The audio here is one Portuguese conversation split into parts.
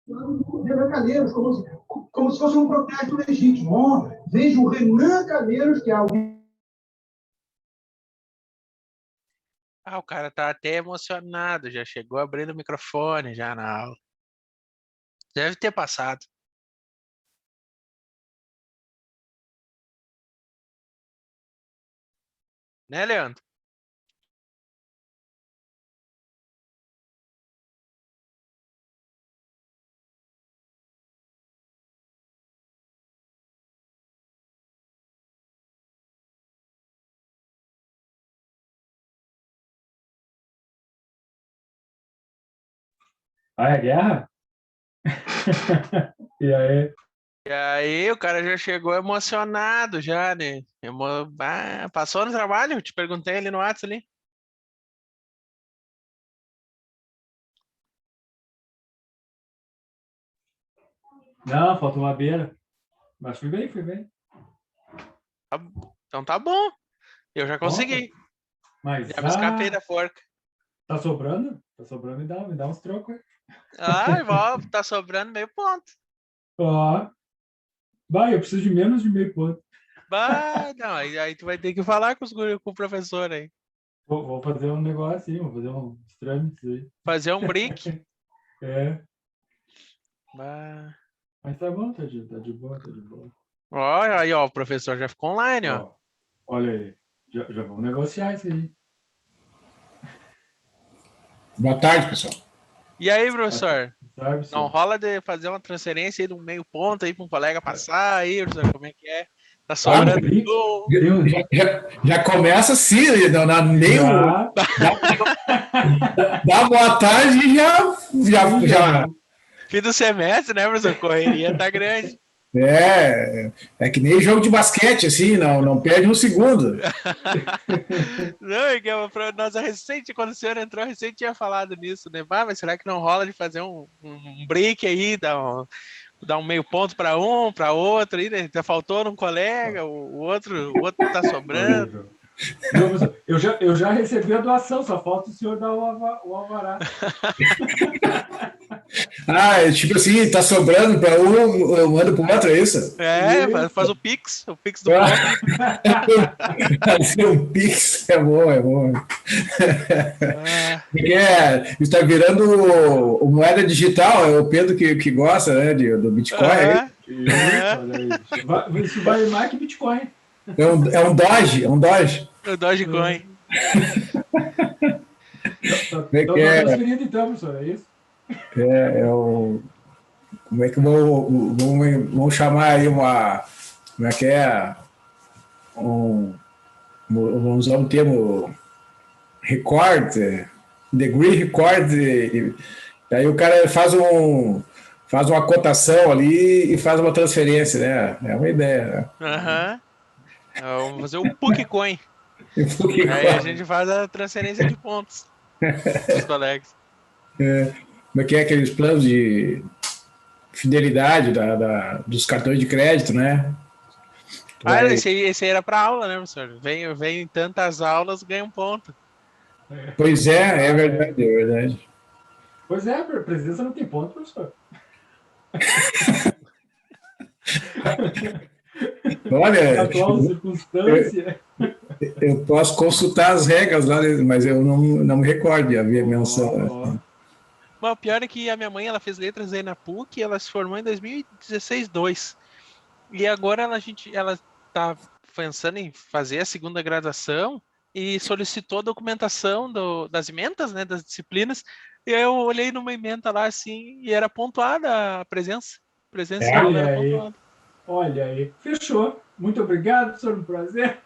Renan Calheiros, como se fosse um protesto legítimo. Ó, veja o Renan Calheiros, que é alguém. O cara tá até emocionado, já chegou abrindo o microfone já na aula. Deve ter passado. Né, Leandro? Ah, é guerra? E aí? E aí, o cara já chegou emocionado já, né? Passou no trabalho? Te perguntei ali no WhatsApp ali. Não, faltou uma beira. Mas fui bem, fui bem. Então tá bom. Eu já consegui. Mas Já me escapei da forca. tá sobrando? Tá sobrando, me dá uns trocos aí. Tá sobrando meio ponto. Ó. Vai, eu preciso de menos de meio ponto. Não, aí tu vai ter que falar com o professor aí. Vou fazer um negócio aí, vou fazer uns trâmites aí. Fazer um brick. É. Bah. Mas tá bom, tá de boa, tá de boa. Olha aí, ó, o professor já ficou online, ó. Olha aí, já vamos negociar isso aí. Boa tarde, pessoal. E aí, professor? Sabe, Não rola de fazer uma transferência aí de um meio ponto aí para um colega passar aí, professor, como é que é? Tá sobrando. Já começa assim, nem dá boa tarde e já. Fim do semestre, né, professor? Correria tá grande. É que nem jogo de basquete, assim, não perde um segundo. Não, é que nossa recente, quando o senhor entrou, recente tinha falado nisso, né? Mas será que não rola de fazer um break aí, dar um meio ponto para um, para outro, aí, né? Faltou um colega, o outro tá sobrando. Eu já recebi a doação, só falta o senhor dar o alvará. Tipo assim, tá sobrando para um, eu mando pro outro, é isso? Faz o Pix do ponto. Fazer um Pix é bom. Está virando moeda digital, é o Pedro que gosta, né, do Bitcoin. Isso vale mais que Bitcoin. É um Doge. O Dogecoin. Tá transferindo então, professor, é isso? Como é que vamos chamar aí uma... Como é que é? Vamos usar um termo record, degree record, e aí o cara faz uma cotação ali e faz uma transferência, né? É uma ideia, né? Vamos fazer o PUCcoin. Aí a gente faz a transferência de pontos dos colegas. Como é que é aqueles planos de fidelidade dos cartões de crédito, né? Esse aí era para aula, né, professor? Vem em tantas aulas, ganha um ponto. Pois é verdade. Pois é, presidência não tem ponto, professor. Olha, atual circunstância. Eu posso consultar as regras lá, mas eu não me recordo de haver menção. Mas o pior é que a minha mãe ela fez letras aí na PUC e ela se formou em 2016-2. E agora ela está pensando em fazer a segunda graduação e solicitou a documentação das emendas, né, das disciplinas. E aí eu olhei numa emenda lá assim e era pontuada a presença. Presença em aula era pontuada. Olha aí, fechou. Muito obrigado, professor, um prazer.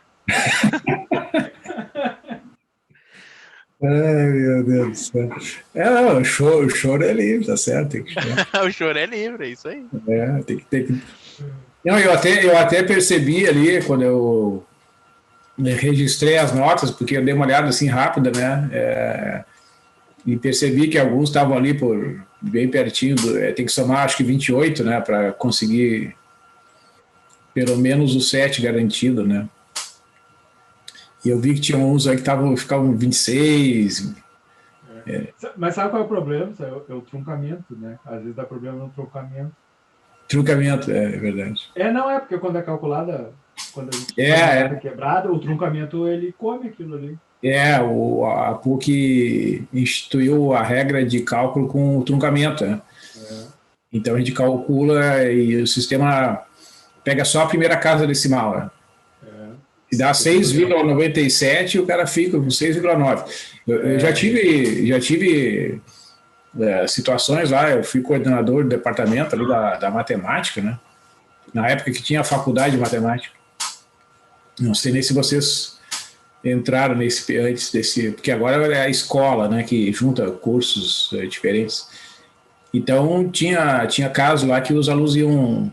Ai, meu Deus do céu. Não, o choro é livre, tá certo. O choro é livre, é isso aí. Tem que... Não, eu até percebi ali, quando eu registrei as notas, porque eu dei uma olhada assim rápida, né? E percebi que alguns estavam ali bem pertinho, tem que somar acho que 28, né? Para conseguir pelo menos o 7 garantido, né? E eu vi que tinha uns aí que ficavam 26. Mas sabe qual é o problema? É o truncamento, né? Às vezes dá problema no truncamento. Truncamento, é verdade. Não é, porque quando é calculada, quando a gente É quebrada, o truncamento ele come aquilo ali. A PUC instituiu a regra de cálculo com o truncamento, né? Então a gente calcula e o sistema pega só a primeira casa decimal, né? E dá 6,97 e o cara fica com 6,9. Eu já tive situações lá, eu fui coordenador do departamento ali da matemática, né? Na época que tinha a faculdade de matemática. Não sei nem se vocês entraram antes desse, porque agora é a escola, né, que junta cursos diferentes. Então tinha caso lá que os alunos iam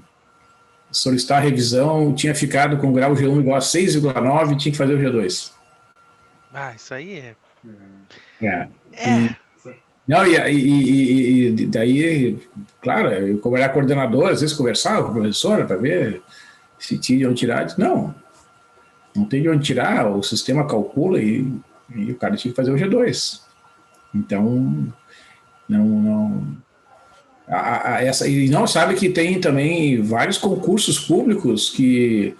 solicitar a revisão, tinha ficado com o grau G1 igual a 6,9 e tinha que fazer o G2. Isso aí Não, e daí, claro, eu, como era coordenador, às vezes conversava com a professora para ver se tinha de onde tirar. Disse, não tem de onde tirar, o sistema calcula e o cara tinha que fazer o G2. Então, e não sabe que tem também vários concursos públicos que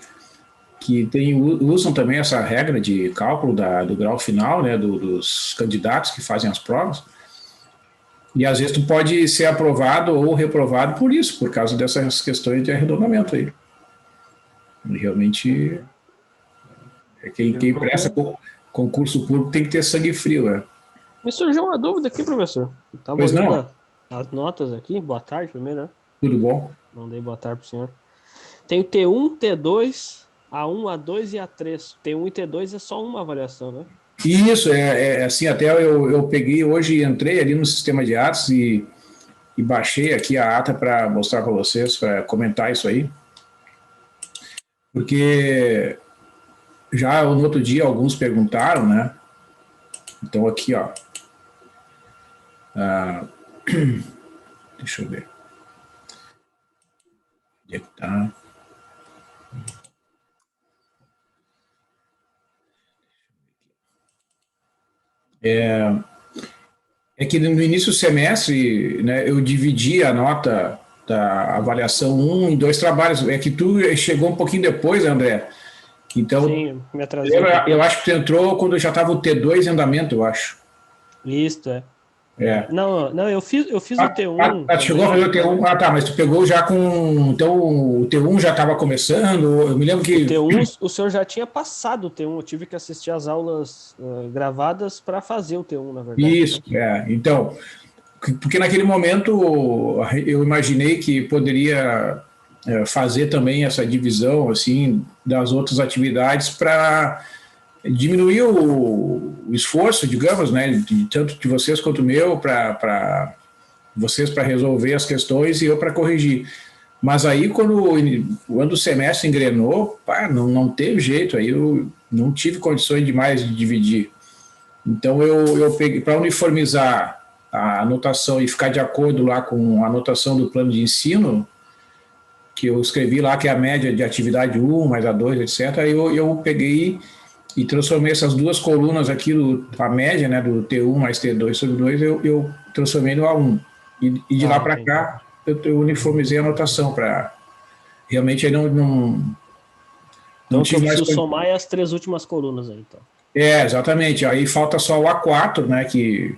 usam também essa regra de cálculo do grau final, né, dos candidatos que fazem as provas. E às vezes tu pode ser aprovado ou reprovado por isso, por causa dessas questões de arredondamento aí. E realmente, quem presta concurso público tem que ter sangue frio, né? Me surgiu uma dúvida aqui, professor. Estava olhando as notas aqui. Boa tarde, primeiro, né? Tudo bom? Não dei boa tarde pro senhor. Tem o T1, T2, A1, A2 e A3. T1 e T2 é só uma avaliação, né? Isso, assim, até eu peguei hoje, entrei ali no sistema de atos e baixei aqui a ata para mostrar para vocês, para comentar isso aí. Porque já no outro dia alguns perguntaram, né? Então aqui, ó. Deixa eu ver. Onde é que tá? É que no início do semestre, né, eu dividi a nota da avaliação 1 em 2 trabalhos. É que tu chegou um pouquinho depois, André. Então, sim, me atrasei. Eu acho que tu entrou quando já estava o T2 em andamento, eu acho. Isso, Não, eu fiz o T1. Chegou a fazer o T1. Tá, mas tu pegou já com... Então, o T1 já estava começando, eu me lembro que... O T1, o senhor já tinha passado o T1, eu tive que assistir as aulas gravadas para fazer o T1, na verdade. Isso, então... Porque naquele momento eu imaginei que poderia fazer também essa divisão, assim, das outras atividades para diminuir o esforço, digamos, né, tanto de vocês quanto o meu, para vocês para resolver as questões e eu para corrigir. Mas aí, quando o semestre engrenou, não teve jeito, aí eu não tive condições demais de dividir. Então, eu peguei, para uniformizar a anotação e ficar de acordo lá com a anotação do plano de ensino, que eu escrevi lá, que é a média de atividade 1, mais a 2, etc., aí eu peguei e transformei essas duas colunas aqui, a média, né, do T1 mais T2 sobre 2, eu transformei no A1. E de lá para cá, eu uniformizei a anotação para... Realmente, aí não tive mais... Então, somar as 3 últimas colunas aí, então. Exatamente. Aí falta só o A4, né, que,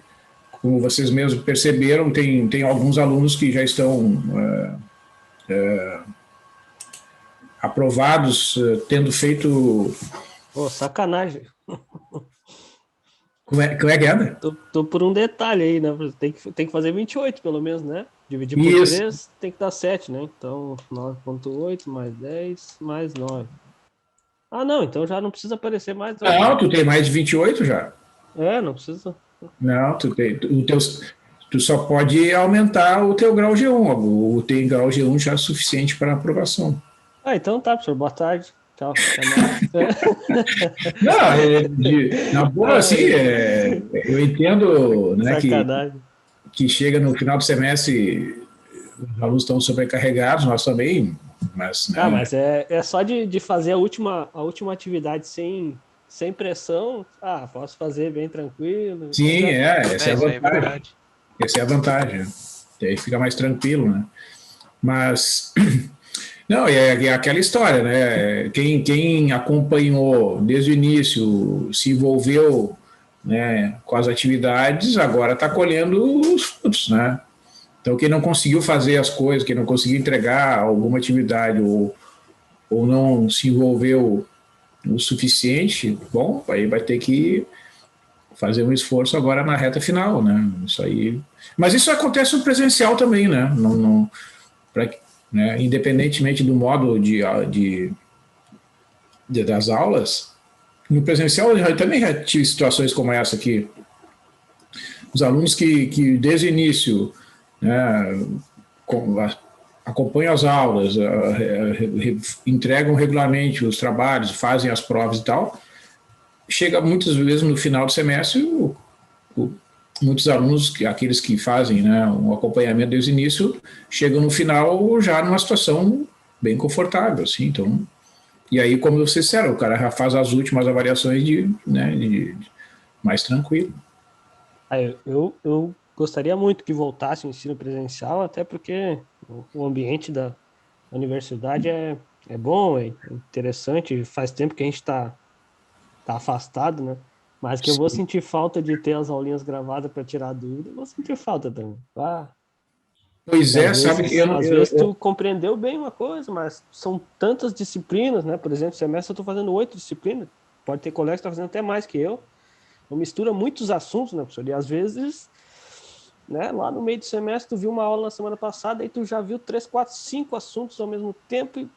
como vocês mesmos perceberam, tem alguns alunos que já estão... aprovados, tendo feito... sacanagem. Como é que anda? Tô por um detalhe aí, né? Tem que fazer 28, pelo menos, né? Dividir por 3, tem que dar 7, né? Então, 9,8 mais 10 mais 9. Não, então já não precisa aparecer mais. Não, tu tem mais de 28 já. Não precisa. Não, tu só pode aumentar o teu grau G1. O teu grau G1 já é suficiente para aprovação. Então tá, professor. Boa tarde. Tchau. Não, na boa, assim, eu entendo, né, que chega no final do semestre, os alunos estão sobrecarregados, nós também, mas... Né, mas é só de fazer a última atividade sem sem pressão, posso fazer bem tranquilo. Sim, essa é a isso aí é vantagem. verdade. Essa é a vantagem. E aí fica mais tranquilo, né? Mas, não, é aquela história, né? Quem acompanhou desde o início, se envolveu, né, com as atividades, agora está colhendo os frutos, né? Então, quem não conseguiu fazer as coisas, quem não conseguiu entregar alguma atividade ou não se envolveu o suficiente, bom, aí vai ter que fazer um esforço agora na reta final, né? Isso aí. Mas isso acontece no presencial também, né? Né? Independentemente do modo das aulas, no presencial eu também já tive situações como essa aqui. Os alunos que desde o início, né, acompanham as aulas, entregam regularmente os trabalhos, fazem as provas e tal, chega muitas vezes no final do semestre, muitos alunos, aqueles que fazem, né, um acompanhamento desde o início, chegam no final já numa situação bem confortável, assim, então, e aí, como vocês disseram, o cara já faz as últimas avaliações de mais tranquilo. Eu gostaria muito que voltasse o ensino presencial, até porque o ambiente da universidade é bom, é interessante, faz tempo que a gente está afastado, né? Mas que eu vou sentir falta de ter as aulinhas gravadas para tirar dúvida, eu vou sentir falta também. Pois é, sabe que às vezes tu compreendeu bem uma coisa, mas são tantas disciplinas, né? Por exemplo, semestre eu estou fazendo 8 disciplinas, pode ter colega que está fazendo até mais que eu. Então mistura muitos assuntos, né, professor? E às vezes, né, lá no meio do semestre, tu viu uma aula na semana passada, aí tu já viu 3, 4, 5 assuntos ao mesmo tempo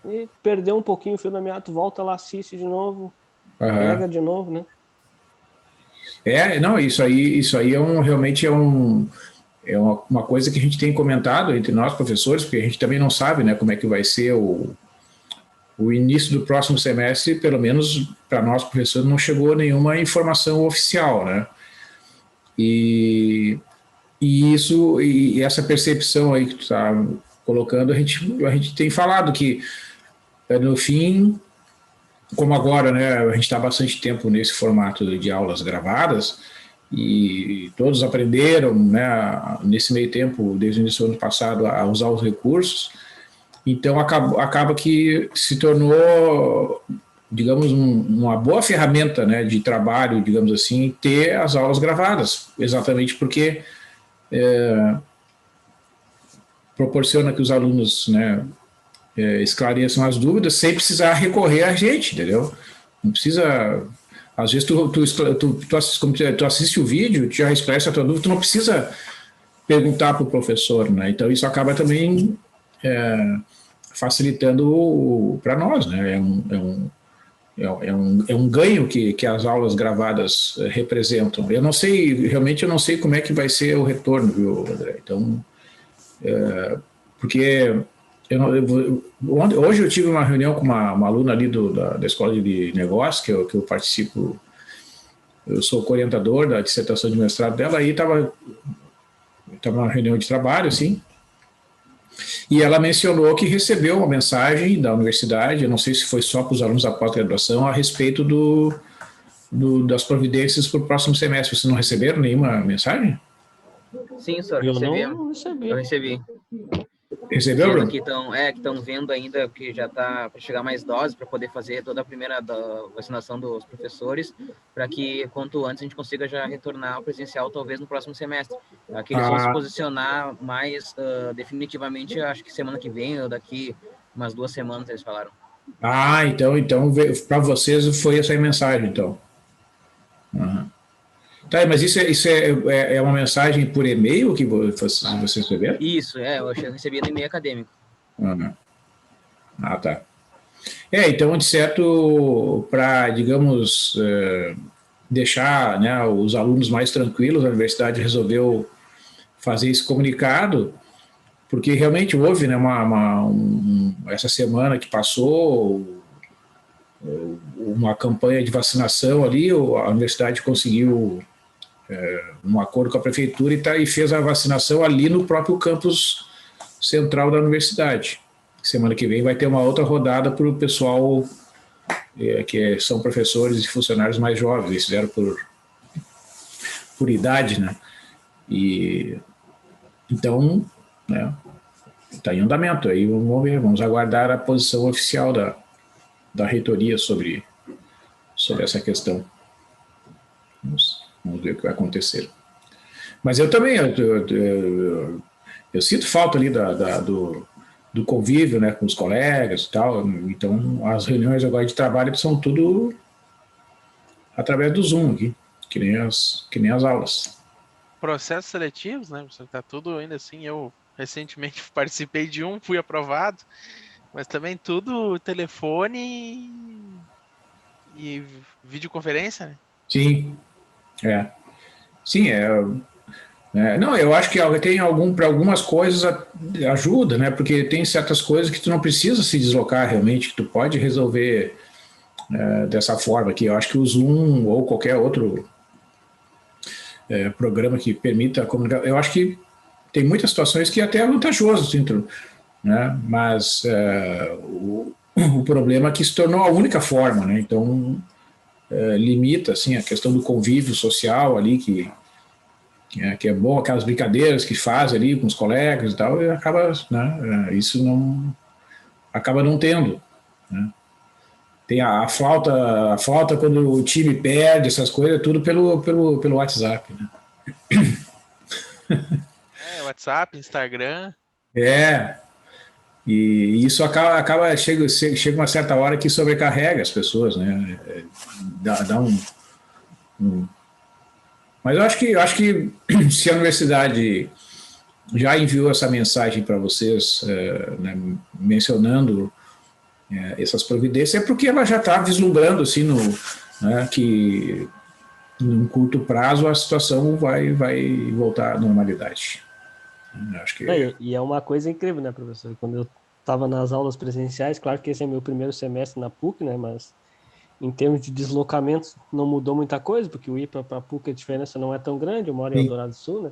e perdeu um pouquinho o fio da meada, tu volta lá, assiste de novo, pega de novo, né? Não, isso aí realmente é uma coisa que a gente tem comentado entre nós, professores, porque a gente também não sabe, né, como é que vai ser o início do próximo semestre, pelo menos para nós, professores, não chegou nenhuma informação oficial, né? E essa percepção aí que tu está colocando, a gente tem falado que, no fim, como agora, né, a gente está há bastante tempo nesse formato de aulas gravadas, e todos aprenderam, né, nesse meio tempo, desde o início do ano passado, a usar os recursos. Então, acaba que se tornou, digamos, uma boa ferramenta, né, de trabalho, digamos assim, ter as aulas gravadas, exatamente porque proporciona que os alunos, né, esclareçam as dúvidas sem precisar recorrer a gente, entendeu? Não precisa... Às vezes tu assiste o vídeo, tu já esclarece a tua dúvida, tu não precisa perguntar para o professor, né? Então, isso acaba também... facilitando para nós, né? É um ganho que as aulas gravadas representam. Realmente eu não sei como é que vai ser o retorno, viu, André? Então, porque hoje eu tive uma reunião com uma aluna ali da Escola de Negócios, que eu participo, eu sou co-orientador da dissertação de mestrado dela, aí estava uma reunião de trabalho, assim, e ela mencionou que recebeu uma mensagem da universidade, eu não sei se foi só para os alunos da pós-graduação, a respeito das providências para o próximo semestre. Vocês não receberam nenhuma mensagem? Sim, senhor, não recebi. Eu recebi. Recebeu, Bruno? Que estão vendo ainda que já está para chegar mais doses para poder fazer toda a primeira vacinação dos professores, para que quanto antes a gente consiga já retornar ao presencial, talvez no próximo semestre. Aqui eles vão se posicionar mais definitivamente, acho que semana que vem ou daqui umas 2 semanas, eles falaram. Então para vocês foi essa mensagem, então. Uhum. Tá, mas isso é uma mensagem por e-mail que vocês receberam? Isso, eu recebi no e-mail acadêmico. Uhum. Tá. Então, de certo, para, digamos, deixar, né, os alunos mais tranquilos, a universidade resolveu fazer esse comunicado, porque realmente houve, né, essa semana que passou, uma campanha de vacinação ali, a universidade conseguiu um acordo com a prefeitura e fez a vacinação ali no próprio campus central da universidade. Semana que vem vai ter uma outra rodada para o pessoal que são professores e funcionários mais jovens, eles fizeram por idade, né? E então, né, está em andamento. Aí vamos ver, vamos aguardar a posição oficial da reitoria sobre essa questão. Vamos ver o que vai acontecer. Mas eu também, eu sinto falta ali do convívio, né, com os colegas e tal. Então, as reuniões agora de trabalho são tudo através do Zoom aqui, que nem as aulas. Processos seletivos, né? Tá tudo ainda assim. Eu recentemente participei de um, fui aprovado, mas também tudo telefone e videoconferência, né? Sim, Sim, não, eu acho que tem para algumas coisas ajuda, né? Porque tem certas coisas que tu não precisa se deslocar realmente, que tu pode resolver dessa forma aqui. Eu acho que o Zoom ou qualquer outro programa que permita comunicar, eu acho que tem muitas situações que até é vantajoso, né? Mas o problema é que se tornou a única forma, né? Então limita assim a questão do convívio social ali que é bom, aquelas brincadeiras que faz ali com os colegas e tal, e acaba, né, isso acaba não tendo, né? Tem a flauta quando o time perde, essas coisas, tudo pelo WhatsApp, né? WhatsApp, Instagram. E isso chega uma certa hora que sobrecarrega as pessoas, né? Dá um. Mas eu acho que se a universidade já enviou essa mensagem para vocês, né, mencionando essas providências, é porque ela já está vislumbrando assim, né, que num curto prazo a situação vai voltar à normalidade. Acho que... E é uma coisa incrível, né, professor? Quando eu estava nas aulas presenciais, claro que esse é meu primeiro semestre na PUC, né, mas em termos de deslocamentos não mudou muita coisa, porque o ir para a PUC a diferença não é tão grande, eu moro em Eldorado do Sul, né?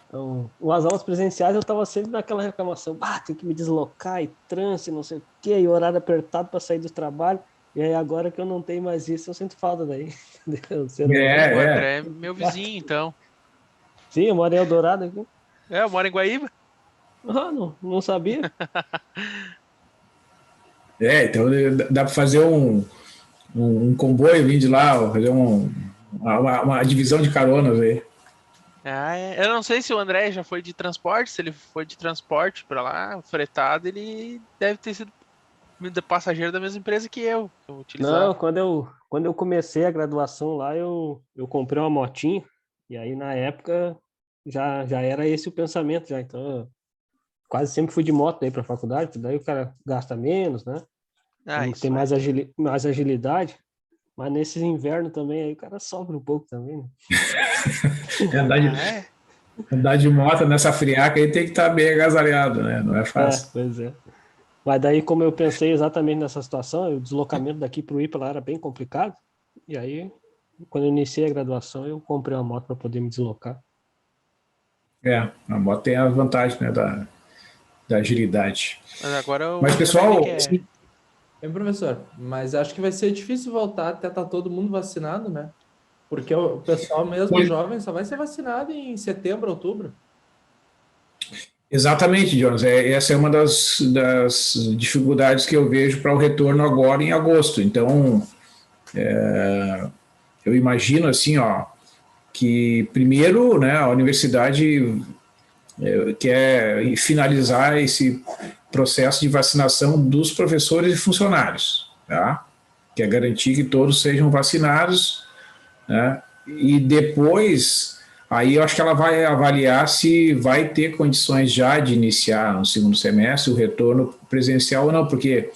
Então, as aulas presenciais eu estava sempre naquela reclamação, tenho que me deslocar e trânsito, não sei o quê, e horário apertado para sair do trabalho, e aí agora que eu não tenho mais isso, eu sinto falta daí. O André é meu vizinho, então. Sim, eu moro em Eldorado aqui. Eu moro em Guaíba. Não sabia. Então dá para fazer um comboio vindo de lá, fazer uma divisão de caronas aí. Eu não sei se o André já foi de transporte, se ele foi de transporte para lá, fretado, ele deve ter sido passageiro da mesma empresa que eu utilizava. Não, quando eu comecei a graduação lá, eu comprei uma motinha, e aí na época já era esse o pensamento, já. Então eu quase sempre fui de moto daí para a faculdade, daí o cara gasta menos, né? Tem mais agilidade. Mas nesses invernos também, aí o cara sofre um pouco também, né? Andar de moto nessa friaca aí tem que estar bem agasalhado, né? Não é fácil. Pois é. Mas daí, como eu pensei exatamente nessa situação, o deslocamento daqui para o IPA lá era bem complicado. E aí, quando eu iniciei a graduação, eu comprei uma moto para poder me deslocar. A moto tem a vantagem, né, da agilidade. Mas agora Mas pessoal... professor, mas acho que vai ser difícil voltar até estar todo mundo vacinado, né? Porque o pessoal mesmo jovem só vai ser vacinado em setembro, outubro. Exatamente, Jonas. Essa é uma das dificuldades que eu vejo para o retorno agora em agosto. Então, eu imagino assim, que primeiro, né, a universidade quer finalizar esse processo de vacinação dos professores e funcionários, tá? Quer garantir que todos sejam vacinados, né? E depois, aí eu acho que ela vai avaliar se vai ter condições já de iniciar no segundo semestre o retorno presencial ou não, porque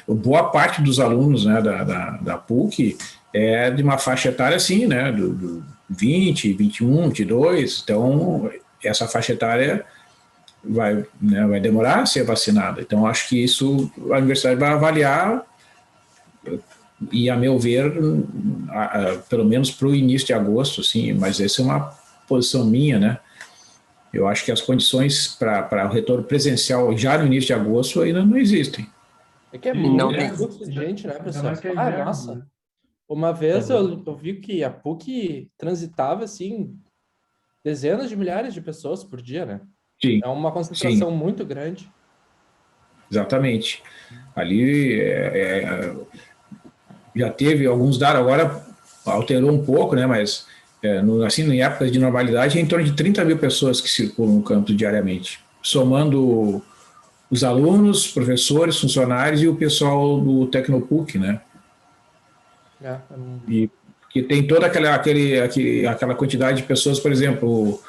boa parte dos alunos, né, da PUC é de uma faixa etária assim, né, do 20, 21, 22, então essa faixa etária vai demorar a ser vacinada. Então, acho que isso a universidade vai avaliar e, a meu ver, pelo menos para o início de agosto, sim, mas essa é uma posição minha, né? Eu acho que as condições para o retorno presencial já no início de agosto ainda não existem. É que é E muito não- fluxo de gente, né, Ainda professor? mais que é Ah, inverno, nossa. né? Uma vez É eu vi que a PUC transitava, assim, dezenas de milhares de pessoas por dia, né? Sim, É uma sim, concentração muito grande. exatamente. Ali já teve alguns dados, agora alterou um pouco, né? Mas assim, em épocas de normalidade, é em torno de 30 mil pessoas que circulam no campus diariamente, somando os alunos, professores, funcionários e o pessoal do Tecnopuc, né? E que tem toda aquela quantidade de pessoas, por exemplo,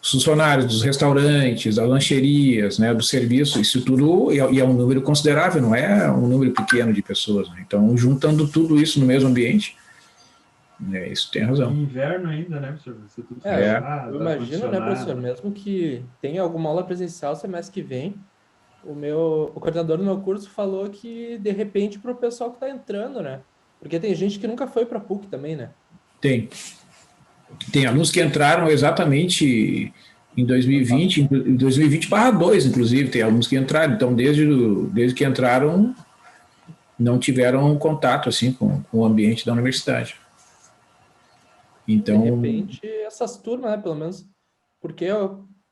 os funcionários dos restaurantes, das lancherias, né, do serviço, isso tudo, e é um número considerável, não é um número pequeno de pessoas, né? Então, juntando tudo isso no mesmo ambiente, né, isso tem razão. Em inverno ainda, né, professor? Você tudo É, fechado, eu imagino, né, professor, ar-condicionado. mesmo que tenha alguma aula presencial semestre que vem, o coordenador do meu curso falou que, de repente, para o pessoal que está entrando, né? Porque tem gente que nunca foi para a PUC também, né? Tem alunos que entraram exatamente em 2020, em 2020/2, inclusive, tem alunos que entraram, então desde que entraram, não tiveram contato assim com o ambiente da universidade. De Então, repente, essas turmas, né, pelo menos, porque,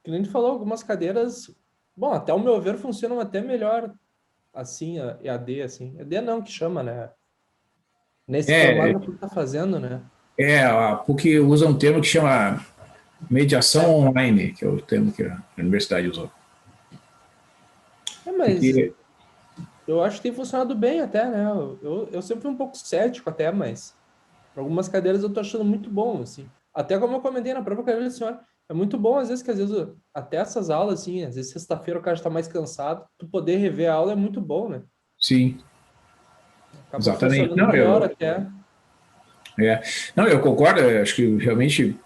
que nem a gente falou, algumas cadeiras, bom, até o meu ver, funcionam até melhor, assim, a EAD, assim. EAD não, que chama, né? Nesse é, formato que tá fazendo, né? a PUC usa um termo que chama mediação online, que é o termo que a universidade usou. É, mas Porque, eu acho que tem funcionado bem até, né? Eu sempre fui um pouco cético até, mas para algumas cadeiras eu tô achando muito bom, assim. Até como eu comentei na própria cadeira da senhora, é muito bom, às vezes, que às vezes até essas aulas, assim, às vezes sexta-feira o cara está mais cansado, tu poder rever a aula é muito bom, né? sim, Acaba exatamente. funcionando melhor até. É, não, eu concordo, eu acho que realmente,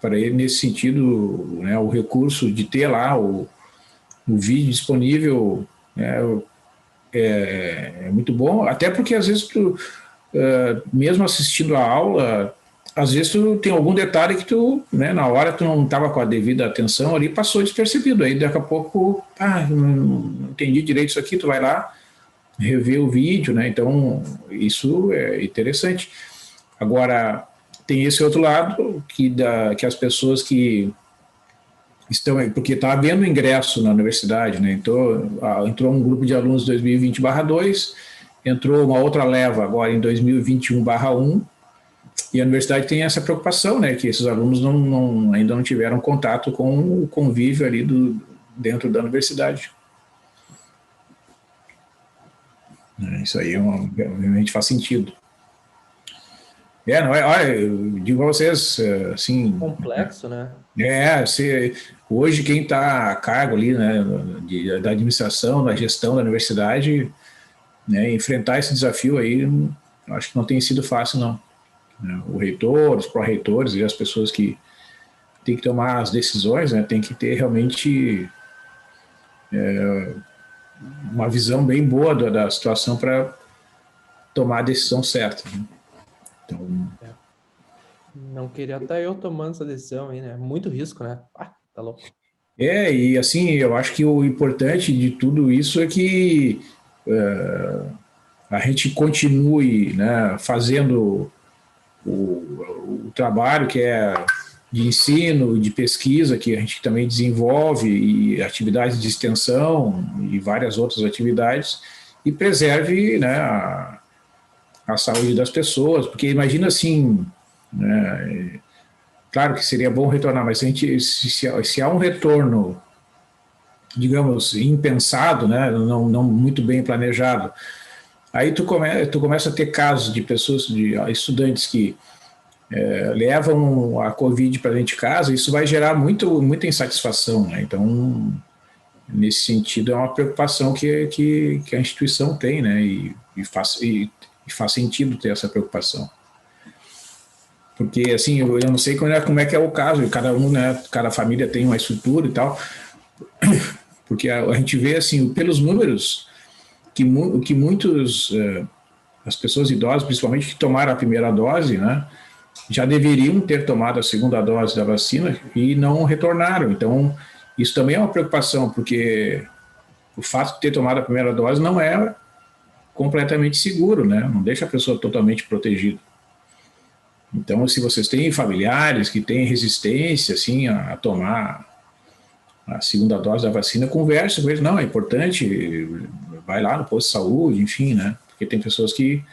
para ele, nesse sentido, né, o recurso de ter lá o vídeo disponível, né, é muito bom, até porque às vezes tu, mesmo assistindo a aula, às vezes tu tem algum detalhe que tu, né, na hora tu não estava com a devida atenção ali, passou despercebido, aí daqui a pouco, não entendi direito isso aqui, tu vai lá, rever o vídeo, né, então isso é interessante. Agora, tem esse outro lado que as pessoas que estão, porque está havendo ingresso na universidade, né? Então, entrou um grupo de alunos 2020/2, entrou uma outra leva agora em 2021/1, e a universidade tem essa preocupação, né? Que esses alunos ainda não tiveram contato com o convívio ali dentro da universidade. Isso aí realmente faz sentido. Não é, olha, eu digo a vocês, assim, Complexo, né? hoje quem está a cargo ali, né, da administração, da gestão da universidade, né, enfrentar esse desafio aí, acho que não tem sido fácil, não. O reitor, os pró-reitores e as pessoas que têm que tomar as decisões, né, tem que ter realmente uma visão bem boa da situação para tomar a decisão certa, né? Então, Não queria estar eu tomando essa decisão aí, né? Muito risco, né? Ah, tá louco. e assim, eu acho que o importante de tudo isso é que a gente continue, né, fazendo o trabalho que é de ensino, de pesquisa, que a gente também desenvolve, e atividades de extensão e várias outras atividades, e preserve, né, a saúde das pessoas, porque imagina assim, né, claro que seria bom retornar, mas se há um retorno, digamos, impensado, né, não muito bem planejado, aí tu começa a ter casos de pessoas, de estudantes que levam a Covid para dentro de casa, isso vai gerar muita insatisfação, né? Então, nesse sentido, é uma preocupação que a instituição tem, né? E faz sentido ter essa preocupação. Porque, assim, eu não sei como é que é o caso, cada um, né? Cada família tem uma estrutura e tal, porque a gente vê, assim, pelos números, que muitos, as pessoas idosas, principalmente que tomaram a primeira dose, né? Já deveriam ter tomado a segunda dose da vacina e não retornaram. Então, isso também é uma preocupação, porque o fato de ter tomado a primeira dose não é completamente seguro, né? Não deixa a pessoa totalmente protegida. Então, se vocês têm familiares que têm resistência, assim, a tomar a segunda dose da vacina, converse com eles. Não, é importante, vai lá no posto de saúde, enfim, né? Porque tem pessoas que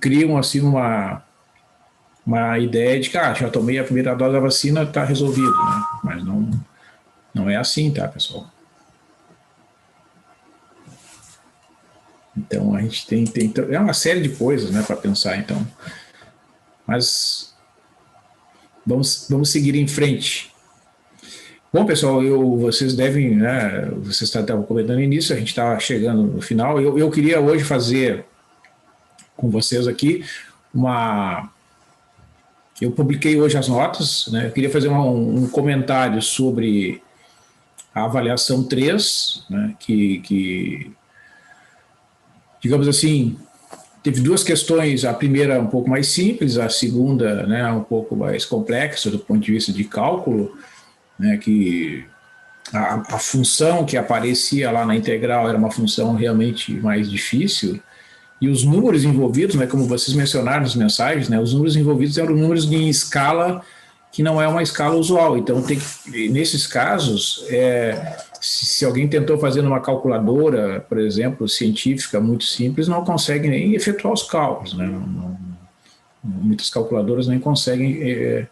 criam, assim, uma ideia de que, já tomei a primeira dose da vacina, está resolvido, né? Mas não é assim, tá, pessoal? Então, a gente tem é uma série de coisas, né, para pensar, então. Mas vamos seguir em frente. Bom, pessoal, vocês devem, né, vocês estavam comentando no início, a gente está chegando no final. Eu queria hoje fazer com vocês aqui eu publiquei hoje as notas, né, eu queria fazer um comentário sobre a avaliação 3, né, que digamos assim, teve duas questões, a primeira um pouco mais simples, a segunda, né, um pouco mais complexa do ponto de vista de cálculo, né, que a função que aparecia lá na integral era uma função realmente mais difícil, e os números envolvidos, né, como vocês mencionaram nas mensagens, né, os números envolvidos eram números em escala que não é uma escala usual. Então, nesses casos, se alguém tentou fazer numa calculadora, por exemplo, científica, muito simples, não consegue nem efetuar os cálculos, né? Muitas calculadoras nem conseguem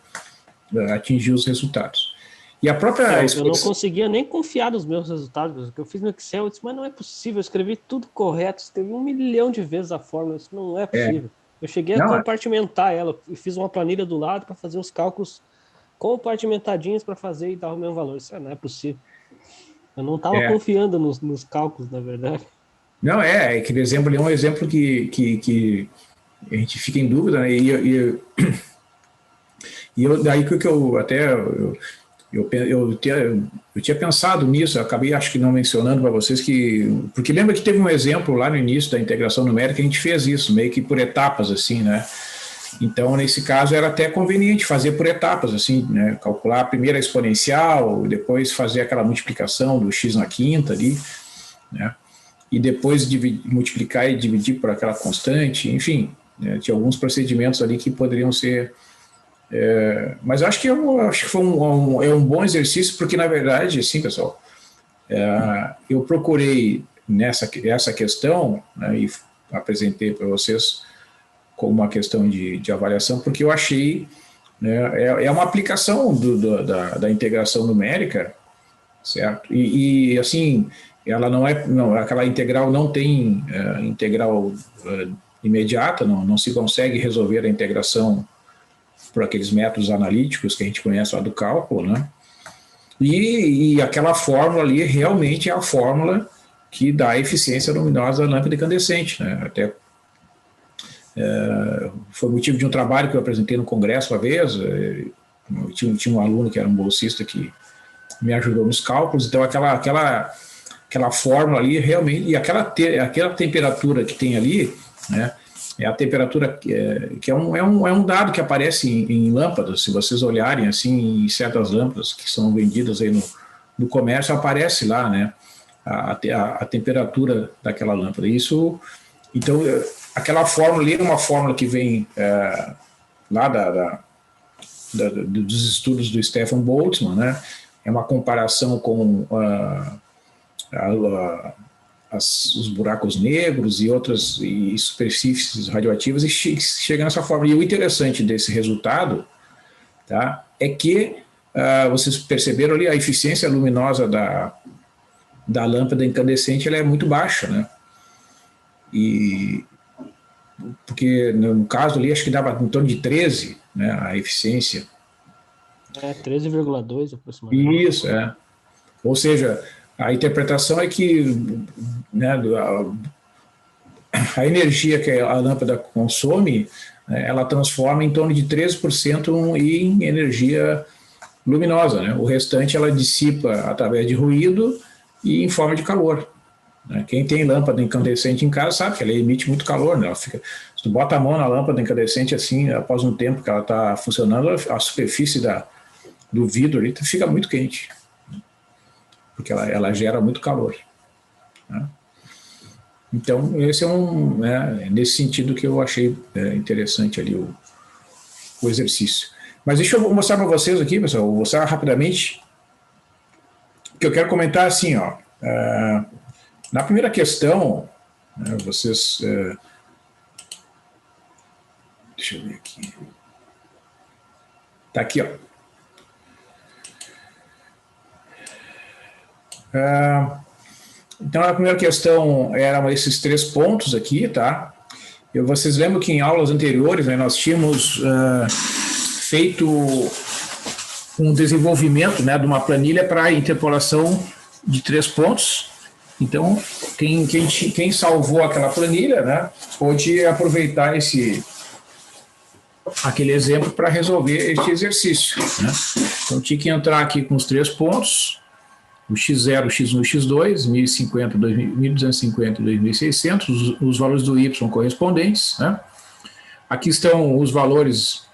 atingir os resultados. E a própria eu não conseguia nem confiar nos meus resultados, porque eu fiz no Excel, eu disse, mas não é possível, eu escrevi tudo correto, escrevi 1 milhão de vezes a fórmula, isso não é possível. Eu cheguei a compartimentar ela, e fiz uma planilha do lado para fazer os cálculos compartimentadinhos para fazer e dar o mesmo valor. Isso não é possível. Eu não estava confiando nos cálculos, na verdade. Não, aquele exemplo ali é um exemplo que a gente fica em dúvida, né? Daí que eu tinha pensado nisso, eu acabei, acho que não mencionando para vocês porque lembra que teve um exemplo lá no início da integração numérica, a gente fez isso, meio que por etapas, assim, né? Então, nesse caso, era até conveniente fazer por etapas, assim, né? Calcular a primeira exponencial, depois fazer aquela multiplicação do x na quinta ali, né? E depois multiplicar e dividir por aquela constante, enfim, né? Tinha alguns procedimentos ali que poderiam ser... mas acho que foi um bom exercício, porque, na verdade, assim, pessoal, eu procurei essa questão, né, e apresentei para vocês como uma questão de avaliação, porque eu achei, né, uma aplicação da integração numérica, certo? E assim, ela aquela integral não tem integral imediata, não se consegue resolver a integração por aqueles métodos analíticos que a gente conhece lá do cálculo, né? E aquela fórmula ali realmente é a fórmula que dá a eficiência luminosa da lâmpada incandescente, né? Até foi motivo de um trabalho que eu apresentei no congresso uma vez. Tinha um aluno que era um bolsista que me ajudou nos cálculos, então aquela fórmula ali realmente, e aquela temperatura que tem ali, né? É a temperatura que é um dado que aparece em lâmpadas. Se vocês olharem assim em certas lâmpadas que são vendidas aí no comércio, aparece lá, né, a temperatura daquela lâmpada. Isso, então, aquela fórmula ali é uma fórmula que vem lá dos estudos do Stefan Boltzmann, né? É uma comparação com os buracos negros e outras superfícies radioativas, e chega nessa forma. E o interessante desse resultado, tá, é que vocês perceberam ali a eficiência luminosa da lâmpada incandescente, ela é muito baixa, né? Porque no caso ali acho que dava em torno de 13, né, a eficiência. 13,2 aproximadamente. Isso, ou seja, a interpretação é que, né, a energia que a lâmpada consome, né, ela transforma em torno de 13% em energia luminosa, né? O restante ela dissipa através de ruído e em forma de calor, né? Quem tem lâmpada incandescente em casa sabe que ela emite muito calor, né? Se tu bota a mão na lâmpada incandescente assim, após um tempo que ela está funcionando, a superfície do vidro ali fica muito quente, porque ela gera muito calor. né? Então, esse é nesse sentido que eu achei interessante ali o exercício. Mas deixa eu mostrar para vocês aqui, pessoal, vou mostrar rapidamente, que eu quero comentar assim, ó, na primeira questão, né, vocês... deixa eu ver aqui. Tá aqui, ó. Então, a primeira questão eram esses 3 pontos aqui, tá? Vocês lembram que em aulas anteriores, né, nós tínhamos feito um desenvolvimento, né, de uma planilha para interpolação de 3 pontos. Então, quem salvou aquela planilha, né, pôde aproveitar aquele exemplo para resolver esse exercício, né? Então, tinha que entrar aqui com os 3 pontos, o x0, x1 e x2, 1050, 1250 e 2600, os valores do y correspondentes, né? Aqui estão os valores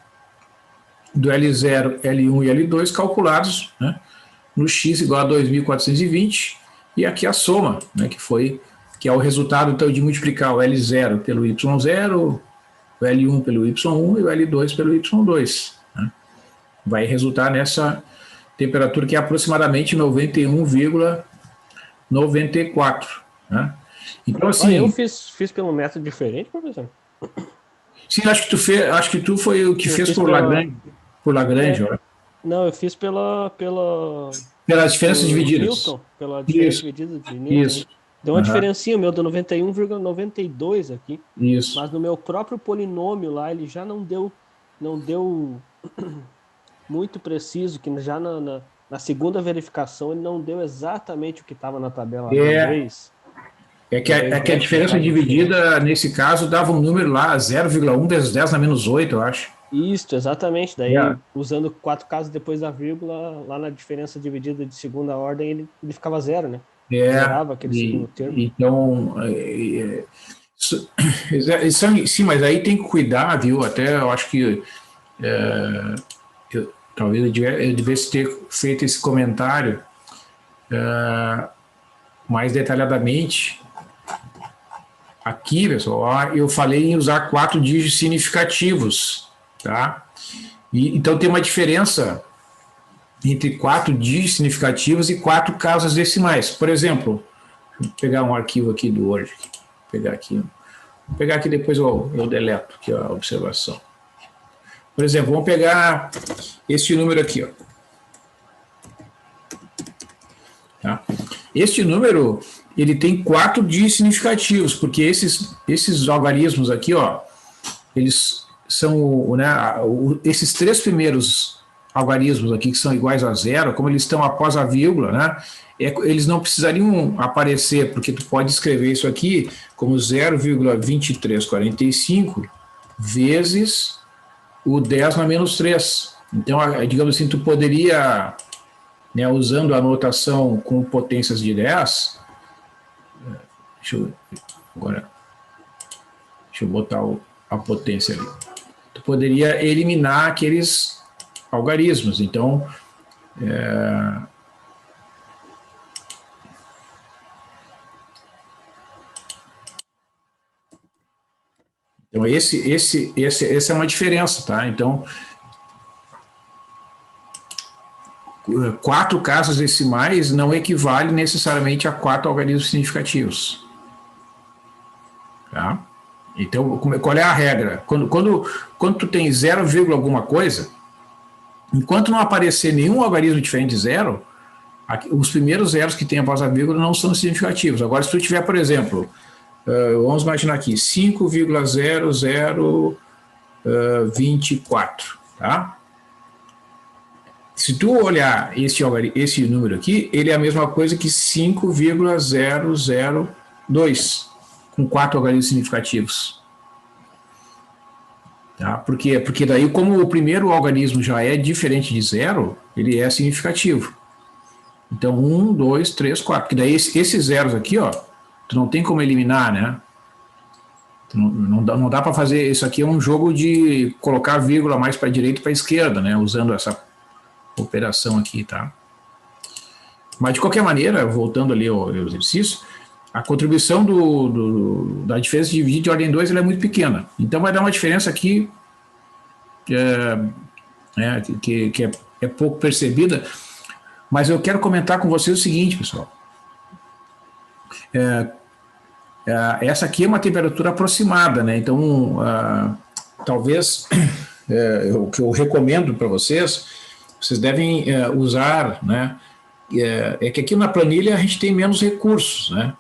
do L0, L1 e L2 calculados, né, no x igual a 2420, e aqui a soma, né, que é o resultado então, de multiplicar o L0 pelo Y0, o L1 pelo Y1 e o L2 pelo Y2. Né? Vai resultar nessa temperatura que é aproximadamente 91,94. Né? Então, assim... eu fiz pelo método diferente, professor? Sim, acho que tu foi o que fez por Lagrange. Por Lagrange, ó. Não, eu fiz pelas diferenças divididas. Newton, pela diferença dividida de Newton. Isso. Deu uma diferencinha, o meu deu 91,92 aqui. Isso. Mas no meu próprio polinômio lá, ele já não deu muito preciso, que já na segunda verificação ele não deu exatamente o que estava na tabela 2. É que a diferença dividida, nesse caso, dava um número lá, 0,1 vezes 10 na menos 8, eu acho. Isso, exatamente. Daí, usando 4 casos depois da vírgula, lá na diferença dividida de segunda ordem, ele ficava 0, né? Zerava aquele segundo termo. Então, sim, mas aí tem que cuidar, viu? Até eu acho que talvez eu devesse ter feito esse comentário mais detalhadamente. Aqui, pessoal, eu falei em usar 4 dígitos significativos, tá? Então tem uma diferença entre 4 dígitos significativos e 4 casas decimais. Por exemplo, vou pegar um arquivo aqui do Word, vou pegar aqui depois eu deleto aqui a observação. Por exemplo, vamos pegar este número aqui, ó. Tá? Este número, ele tem 4 dígitos significativos, porque esses algarismos aqui, ó, eles são, né, esses 3 primeiros algarismos aqui que são iguais a 0, como eles estão após a vírgula, né, eles não precisariam aparecer, porque tu pode escrever isso aqui como 0,2345 vezes o 10 na menos 3. Então, digamos assim, tu poderia, né, usando a notação com potências de 10, deixa eu botar a potência ali. Tu poderia eliminar aqueles algarismos. Então, então essa é uma diferença, tá? Então, 4 casas decimais não equivale necessariamente a 4 algarismos significativos. Tá? Então, qual é a regra? Quando tu tem 0, alguma coisa, enquanto não aparecer nenhum algarismo diferente de 0, os primeiros zeros que tem após a vírgula não são significativos. Agora, se tu tiver, por exemplo, vamos imaginar aqui, 5,0024, tá? Se tu olhar esse número aqui, ele é a mesma coisa que 5,002, com 4 algarismos significativos. Tá? Por quê? Porque daí, como o primeiro algarismo já é diferente de 0, ele é significativo. Então, 1, 2, 3, 4. Porque daí esses zeros aqui, ó, tu não tem como eliminar, né? Não dá para fazer. Isso aqui é um jogo de colocar vírgula mais para a direita e para a esquerda, né? Usando essa operação aqui, tá? Mas de qualquer maneira, voltando ali ao exercício, a contribuição da diferença dividida de ordem 2 ela é muito pequena. Então vai dar uma diferença aqui que é pouco percebida, mas eu quero comentar com vocês o seguinte, pessoal. Essa aqui é uma temperatura aproximada, né? Então, talvez o que eu recomendo para vocês devem usar, né? É que aqui na planilha a gente tem menos recursos, né?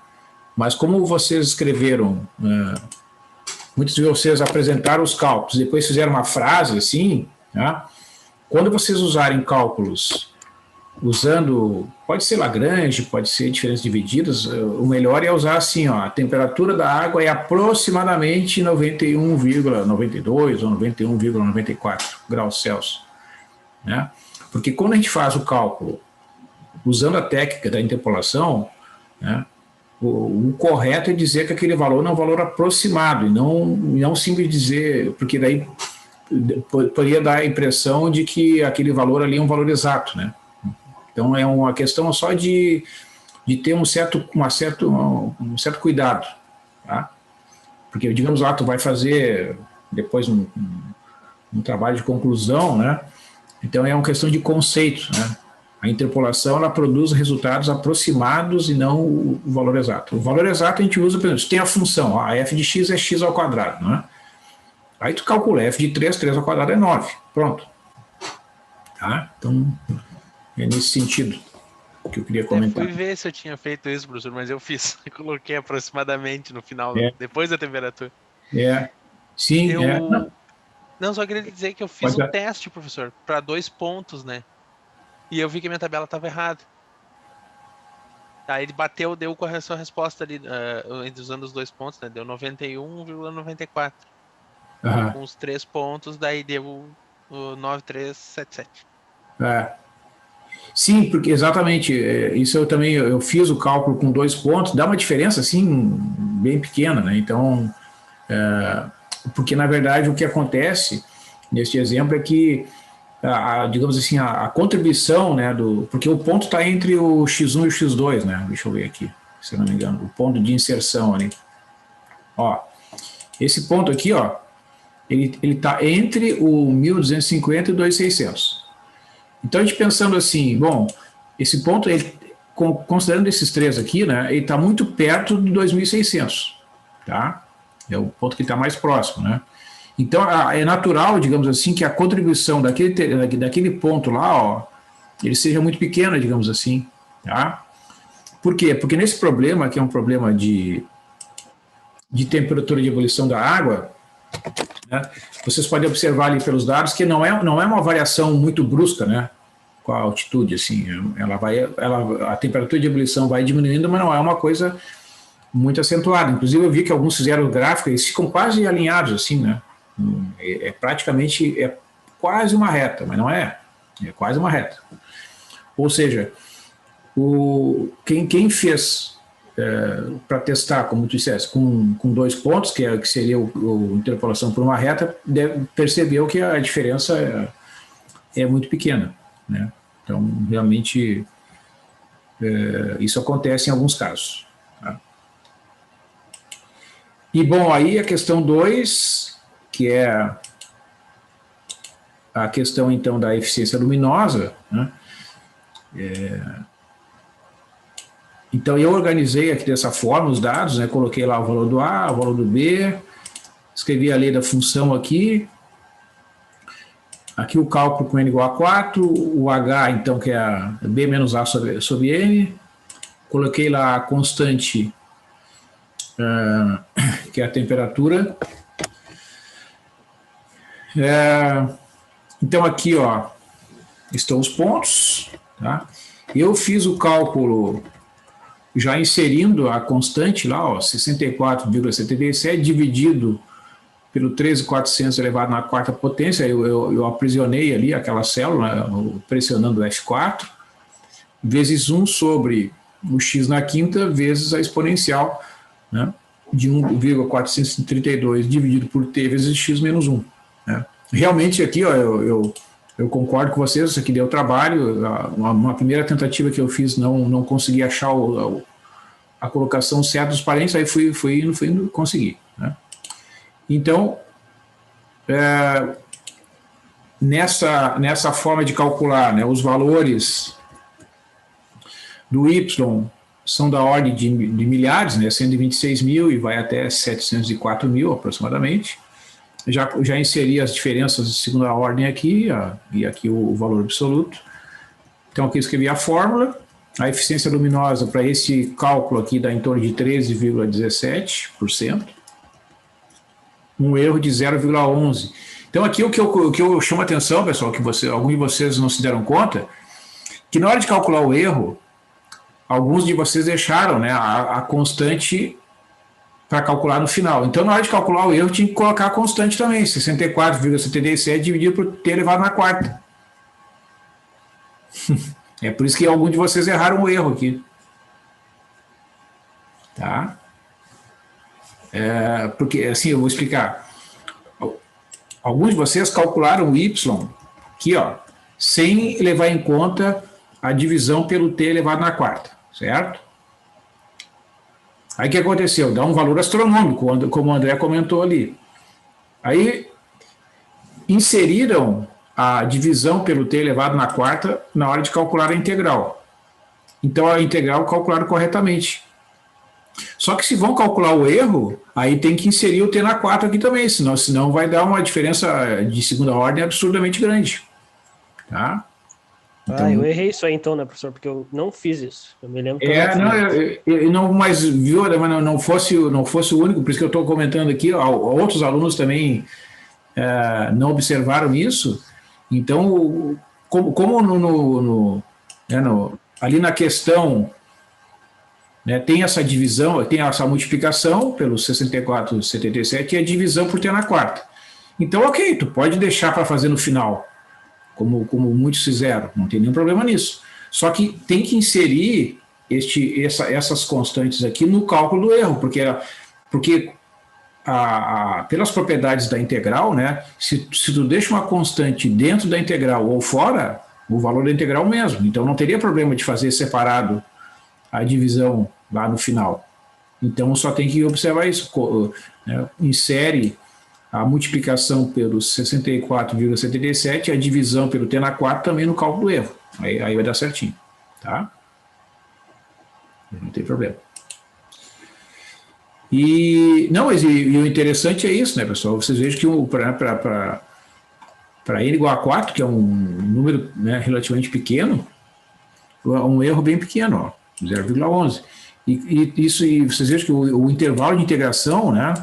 Mas como vocês escreveram, muitos de vocês apresentaram os cálculos, depois fizeram uma frase assim, né? Quando vocês usarem cálculos usando, pode ser Lagrange, pode ser diferenças divididas, o melhor é usar assim, ó, a temperatura da água é aproximadamente 91,92 ou 91,94 graus Celsius, né? Porque quando a gente faz o cálculo usando a técnica da interpolação, né, o correto é dizer que aquele valor é um valor aproximado, e não simplesmente dizer, porque daí poderia dar a impressão de que aquele valor ali é um valor exato, né? Então é uma questão só de ter um certo cuidado, tá? Porque, digamos lá, tu vai fazer depois um trabalho de conclusão, né? Então é uma questão de conceito, né? A interpolação, ela produz resultados aproximados e não o valor exato. O valor exato a gente usa, por exemplo, tem a função, a f de x é x ao quadrado, né? Aí tu calcula f de 3 ao quadrado é 9, pronto. Tá? Então, é nesse sentido que eu queria comentar. Eu fui ver se eu tinha feito isso, professor, mas eu fiz. Eu coloquei aproximadamente no final, depois da temperatura. Sim, Não, só queria dizer que eu fiz um teste, professor, para 2 pontos, né? E eu vi que a minha tabela estava errada. Aí ele deu correção a resposta ali, usando os 2 pontos, né? Deu 91,94. Com os 3 pontos, daí deu o 9377. Sim, porque exatamente, isso eu fiz o cálculo com 2 pontos, dá uma diferença assim, bem pequena, né? Então, porque na verdade o que acontece neste exemplo é que digamos assim, a contribuição, né, porque o ponto está entre o x1 e o x2, né, deixa eu ver aqui, se eu não me engano, o ponto de inserção ali, ó, esse ponto aqui, ó, ele está entre o 1250 e o 2600, então a gente pensando assim, bom, esse ponto, considerando esses 3 aqui, né, ele está muito perto do 2600, tá, é o ponto que está mais próximo, né. Então, é natural, digamos assim, que a contribuição daquele ponto lá, ó, ele seja muito pequena, digamos assim, tá? Por quê? Porque nesse problema, que é um problema de temperatura de ebulição da água, né, vocês podem observar ali pelos dados que não é uma variação muito brusca, né, com a altitude, assim, a temperatura de ebulição vai diminuindo, mas não é uma coisa muito acentuada. Inclusive, eu vi que alguns fizeram o gráfico, eles ficam quase alinhados, assim, né? É quase uma reta, mas não é quase uma reta. Ou seja, quem fez para testar, como tu disseste, com 2 pontos, que seria a interpolação por uma reta, percebeu que a diferença é muito pequena, né? Então, realmente, isso acontece em alguns casos, tá? E, bom, aí a questão 2, que é a questão, então, da eficiência luminosa, né? Então, eu organizei aqui dessa forma os dados, né? Coloquei lá o valor do A, o valor do B, escrevi a lei da função aqui o cálculo com n igual a 4, o H, então, que é B menos A sobre N, coloquei lá a constante, que é a temperatura. Então aqui, ó, estão os pontos, tá? Eu fiz o cálculo já inserindo a constante lá, ó, 64,77 dividido pelo 13.400 elevado na 4ª potência, eu aprisionei ali aquela célula, pressionando o F4, vezes 1 sobre o x na quinta, vezes a exponencial, né, de 1,432 dividido por t vezes x menos 1. Né. Realmente aqui, ó, eu concordo com vocês, isso aqui deu trabalho, uma primeira tentativa que eu fiz não consegui achar a colocação certa dos parênteses, aí fui indo, consegui, né? Então, nessa forma de calcular, né, os valores do Y são da ordem de milhares, né, 126 mil e vai até 704 mil aproximadamente. Já inseri as diferenças de segunda ordem aqui, e aqui o valor absoluto. Então aqui eu escrevi a fórmula. A eficiência luminosa para esse cálculo aqui dá em torno de 13,17%. Um erro de 0,11%. Então aqui o que eu chamo a atenção, pessoal, que alguns de vocês não se deram conta, que na hora de calcular o erro, alguns de vocês deixaram, né, a constante para calcular no final. Então, na hora de calcular o erro, tinha que colocar a constante também, 64,77 dividido por t elevado na quarta. É por isso que alguns de vocês erraram o erro aqui. Tá? Porque, assim, eu vou explicar. Alguns de vocês calcularam o y aqui, ó, sem levar em conta a divisão pelo t elevado na quarta, certo? Aí o que aconteceu? Dá um valor astronômico, como o André comentou ali. Aí inseriram a divisão pelo t elevado na quarta na hora de calcular a integral. Então a integral calcularam corretamente. Só que se vão calcular o erro, aí tem que inserir o t na quarta aqui também, senão vai dar uma diferença de segunda ordem absurdamente grande. Tá? Então, eu errei isso aí então, né, professor? Porque eu não fiz isso. Eu me lembro que eu não, mas viu, mas não fosse o único, por isso que eu estou comentando aqui, outros alunos também não observaram isso. Então, como ali na questão, né, tem essa divisão, tem essa multiplicação pelo 64,77 e a divisão por t na quarta. Então, ok, tu pode deixar para fazer no final, como muitos fizeram, não tem nenhum problema nisso. Só que tem que inserir essas constantes aqui no cálculo do erro, porque pelas propriedades da integral, né, se tu deixa uma constante dentro da integral ou fora, o valor da integral mesmo. Então não teria problema de fazer separado a divisão lá no final. Então só tem que observar isso, né, insere a multiplicação pelo 64,77 e a divisão pelo t na quarta também no cálculo do erro. Aí vai dar certinho, tá? Não tem problema. Mas o interessante é isso, né, pessoal? Vocês vejam que para n igual a 4, que é um número, né, relativamente pequeno, um erro bem pequeno, ó, 0,11. E vocês vejam que o intervalo de integração, né,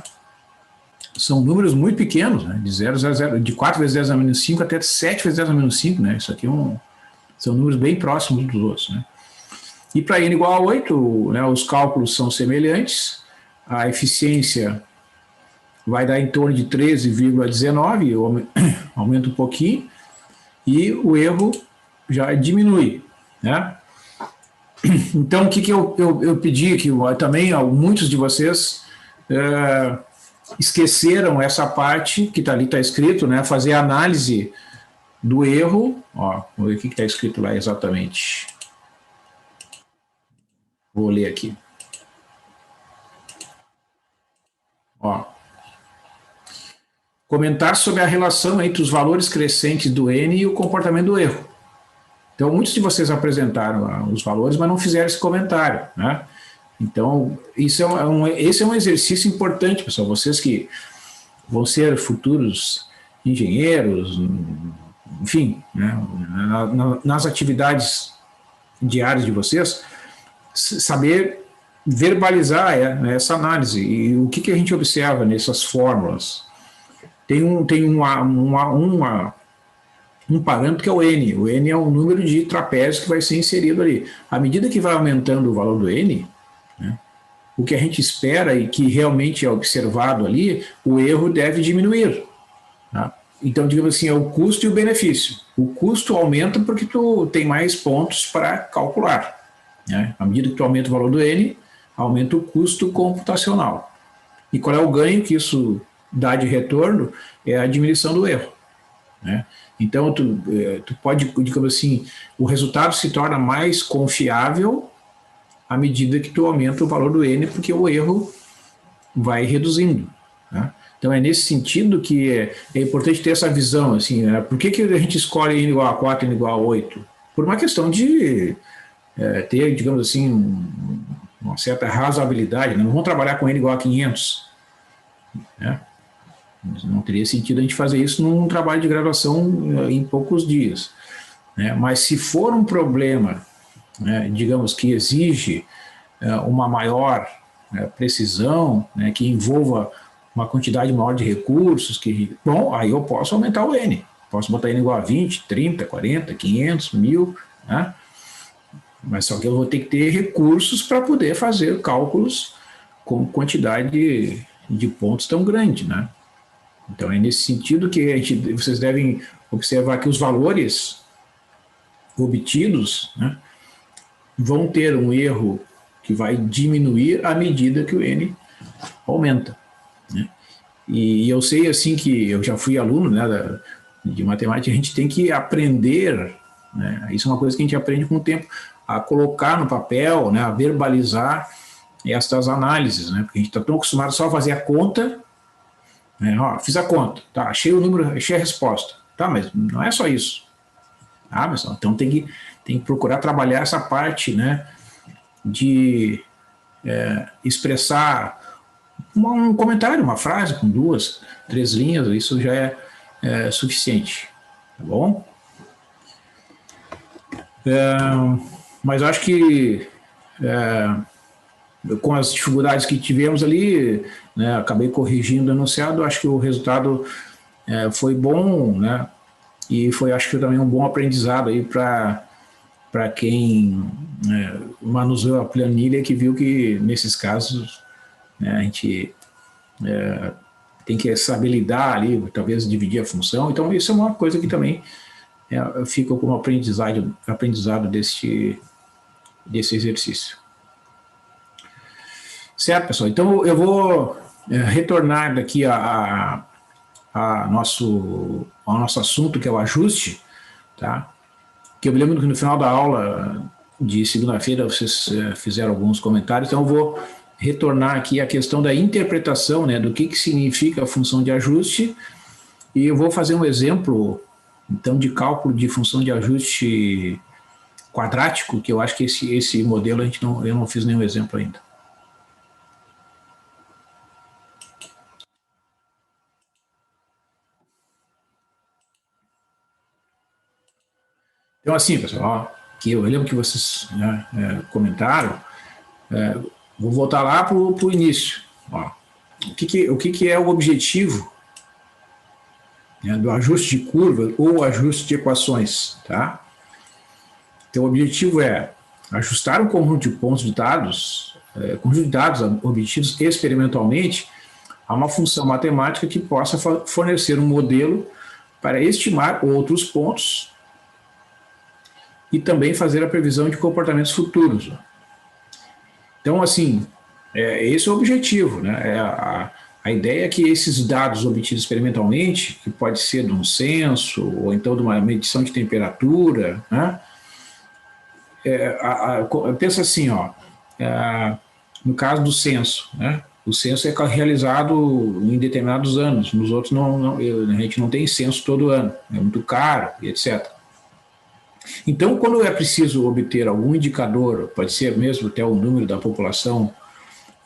são números muito pequenos, né, de 0 a 0, de 4 vezes 10 a menos 5 até 7 vezes 10 a menos 5, né, isso aqui são números bem próximos dos outros, né. E para n igual a 8, né, os cálculos são semelhantes, a eficiência vai dar em torno de 13,19, aumenta um pouquinho, e o erro já diminui, né. Então, o que eu pedi, que também muitos de vocês esqueceram essa parte que ali está escrito, né, fazer a análise do erro, ó, vamos ver o que está escrito lá exatamente. Vou ler aqui. Ó. Comentar sobre a relação entre os valores crescentes do N e o comportamento do erro. Então, muitos de vocês apresentaram os valores, mas não fizeram esse comentário, né? Então, esse é um exercício importante, pessoal. Vocês que vão ser futuros engenheiros, enfim, né, nas atividades diárias de vocês, saber verbalizar essa análise. E o que a gente observa nessas fórmulas? Tem um parâmetro que é o N. O N é um número de trapézios que vai ser inserido ali. À medida que vai aumentando o valor do N, né, o que a gente espera e que realmente é observado ali, o erro deve diminuir. Tá? Então, digamos assim, é o custo e o benefício. O custo aumenta porque tu tem mais pontos para calcular. Né? À medida que tu aumenta o valor do N, aumenta o custo computacional. E qual é o ganho que isso dá de retorno? É a diminuição do erro. Né? Então, tu pode, digamos assim, o resultado se torna mais confiável à medida que tu aumenta o valor do N, porque o erro vai reduzindo. Né? Então é nesse sentido que é importante ter essa visão, assim, né? Por que a gente escolhe N igual a 4, N igual a 8? Por uma questão de ter, digamos assim, uma certa razoabilidade, né? Não vamos trabalhar com N igual a 500, né? Não teria sentido a gente fazer isso num trabalho de graduação em poucos dias, né? Mas se for um problema, né, digamos, que exige uma maior precisão, né, que envolva uma quantidade maior de recursos, bom, aí eu posso aumentar o N. Posso botar N igual a 20, 30, 40, 500, 1000, né? Mas só que eu vou ter que ter recursos para poder fazer cálculos com quantidade de pontos tão grande, né? Então é nesse sentido que vocês devem observar que os valores obtidos, né, vão ter um erro que vai diminuir à medida que o N aumenta, né? E eu sei, assim, que eu já fui aluno, né, de matemática, a gente tem que aprender, né, isso é uma coisa que a gente aprende com o tempo, a colocar no papel, né, a verbalizar estas análises, né, porque a gente está tão acostumado só a fazer a conta, né, ó, fiz a conta, tá, achei o número, achei a resposta, tá, mas não é só isso. Ah, pessoal, então tem que procurar trabalhar essa parte, né, de expressar um comentário, uma frase com 2, 3 linhas, isso já é suficiente, tá bom? Mas eu acho que com as dificuldades que tivemos ali, né, acabei corrigindo o enunciado, acho que o resultado foi bom, né, e foi, acho que também um bom aprendizado aí para quem manuseou a planilha, que viu que nesses casos, né, a gente tem que saber lidar ali, talvez dividir a função. Então isso é uma coisa que também fica como aprendizado desse exercício. Certo, pessoal? Então eu vou retornar daqui ao nosso assunto, que é o ajuste, tá? Que eu me lembro que no final da aula de segunda-feira vocês fizeram alguns comentários, então eu vou retornar aqui à questão da interpretação, né, do que significa a função de ajuste, e eu vou fazer um exemplo, então, de cálculo de função de ajuste quadrático, que eu acho que esse modelo eu não fiz nenhum exemplo ainda. Então, assim, pessoal, que eu lembro que vocês, né, comentaram, vou voltar lá para o início. Ó. O que é o objetivo, né, do ajuste de curva ou ajuste de equações, tá? Então, o objetivo é ajustar um conjunto de pontos de dados, obtidos experimentalmente, a uma função matemática que possa fornecer um modelo para estimar outros pontos e também fazer a previsão de comportamentos futuros. Então, assim, esse é o objetivo, né? A ideia é que esses dados obtidos experimentalmente, que pode ser de um censo, ou então de uma medição de temperatura, né? Pensa assim, ó, no caso do censo, né? O censo é realizado em determinados anos, nos outros a gente não tem censo todo ano, é muito caro, e etc. Então, quando é preciso obter algum indicador, pode ser mesmo até o número da população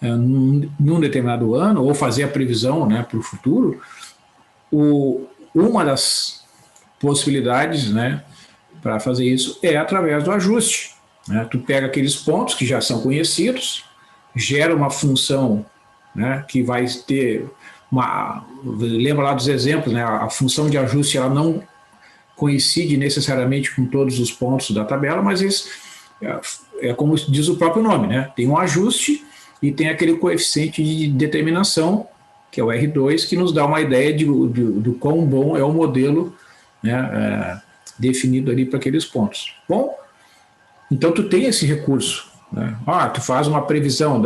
num determinado ano, ou fazer a previsão, né, para o futuro, uma das possibilidades, né, para fazer isso é através do ajuste, né? Tu pega aqueles pontos que já são conhecidos, gera uma função, né, que vai ter lembra lá dos exemplos, né, a função de ajuste ela não coincide necessariamente com todos os pontos da tabela, mas isso é como diz o próprio nome, né? Tem um ajuste e tem aquele coeficiente de determinação, que é o R2, que nos dá uma ideia do quão bom é o modelo, né, definido ali para aqueles pontos. Bom, então tu tem esse recurso, né? Tu faz uma previsão,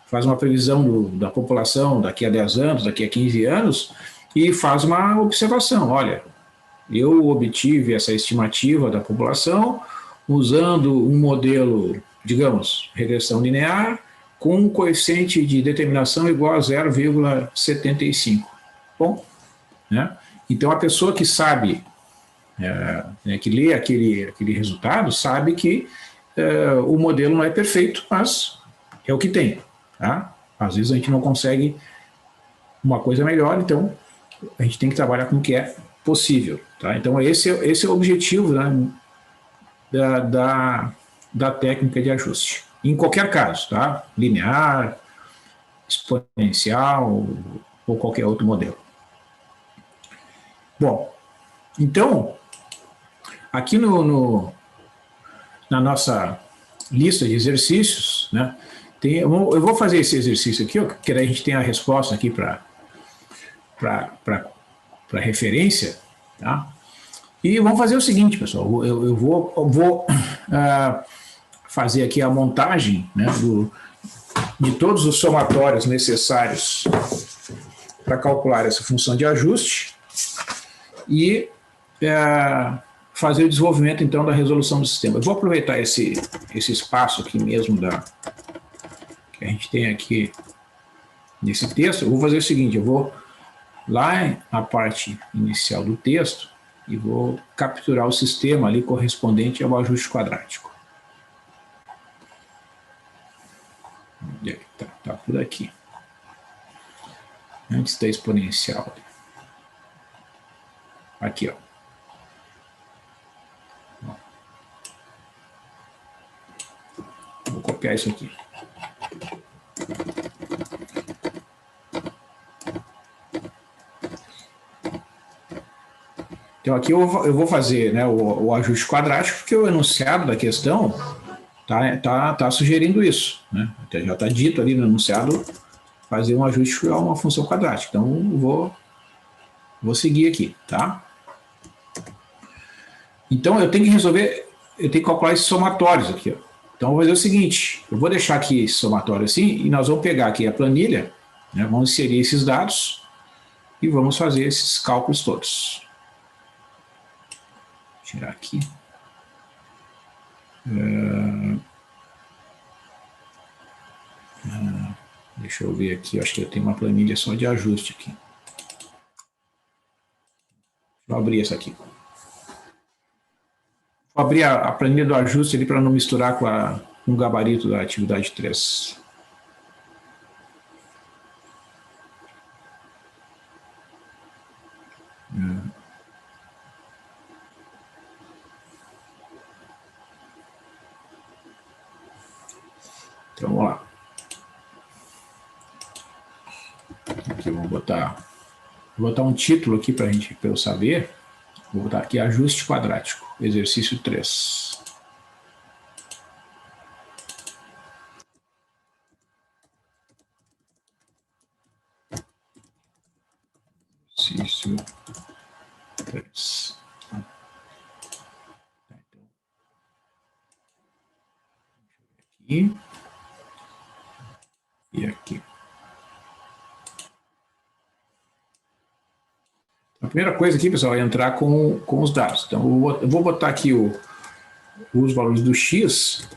faz uma previsão da população daqui a 10 anos, daqui a 15 anos, e faz uma observação, olha, eu obtive essa estimativa da população usando um modelo digamos, regressão linear com um coeficiente de determinação igual a 0,75. Bom, né? Então, a pessoa que sabe, que lê aquele resultado, sabe que o modelo não é perfeito, mas é o que tem. Tá? Às vezes a gente não consegue uma coisa melhor, então a gente tem que trabalhar com o que é possível. Tá? Então, esse é o objetivo, né, da técnica de ajuste. Em qualquer caso, tá? Linear, exponencial ou qualquer outro modelo. Bom, então, aqui na nossa lista de exercícios, né, eu vou fazer esse exercício aqui, que daí a gente tem a resposta aqui para referência, tá? E vamos fazer o seguinte, pessoal, eu vou fazer aqui a montagem, né, de todos os somatórios necessários para calcular essa função de ajuste e fazer o desenvolvimento, então, da resolução do sistema. Eu vou aproveitar esse espaço aqui mesmo que a gente tem aqui nesse texto. Eu vou fazer o seguinte, eu vou lá na parte inicial do texto e vou capturar o sistema ali correspondente ao ajuste quadrático. Tá por aqui. Antes da exponencial. Aqui, ó. Vou copiar isso aqui. Então aqui eu vou fazer, né, o ajuste quadrático, porque o enunciado da questão tá sugerindo isso, né? Já está dito ali no enunciado fazer um ajuste a uma função quadrática. Então eu vou seguir aqui, tá? Então eu tenho que calcular esses somatórios aqui, ó. Então eu vou fazer o seguinte, eu vou deixar aqui esse somatório assim e nós vamos pegar aqui a planilha, né, vamos inserir esses dados e vamos fazer esses cálculos todos. Vou tirar aqui. Deixa eu ver aqui, acho que eu tenho uma planilha só de ajuste aqui. Vou abrir essa aqui. Vou abrir a planilha do ajuste ali para não misturar com o gabarito da atividade 3. Então, vamos lá. Aqui eu vou botar um título aqui para eu saber. Vou botar aqui ajuste quadrático, exercício 3. Exercício 3. Aqui e aqui. A primeira coisa aqui, pessoal, é entrar com os dados. Então, eu vou botar aqui os valores do x.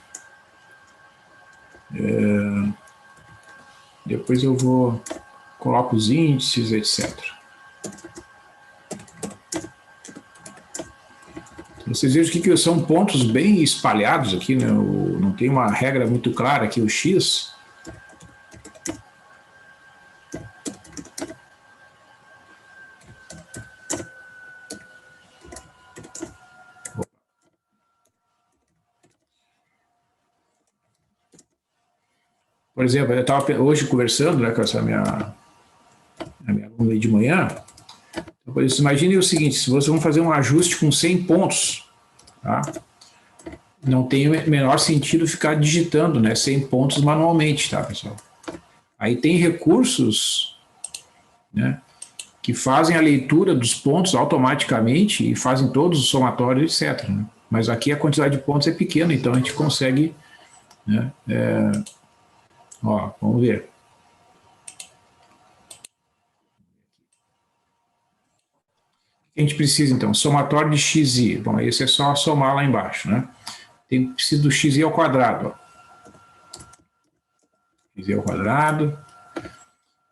Depois eu coloco os índices, etc. Então, vocês vejam que são pontos bem espalhados aqui, né? Não tem uma regra muito clara aqui, o x. Por exemplo, eu estava hoje conversando, né, com essa minha aluna de manhã. Então, imagine o seguinte, se vocês vão fazer um ajuste com 100 pontos, tá? Não tem o menor sentido ficar digitando, né, 100 pontos manualmente, tá, pessoal? Aí tem recursos, né, que fazem a leitura dos pontos automaticamente e fazem todos os somatórios, etc. Né? Mas aqui a quantidade de pontos é pequena, então a gente consegue, né, ó, vamos ver. A gente precisa, então, somatório de xi. Bom, esse é só somar lá embaixo, né? Precisa do xi ao quadrado. Ó. XZ ao quadrado.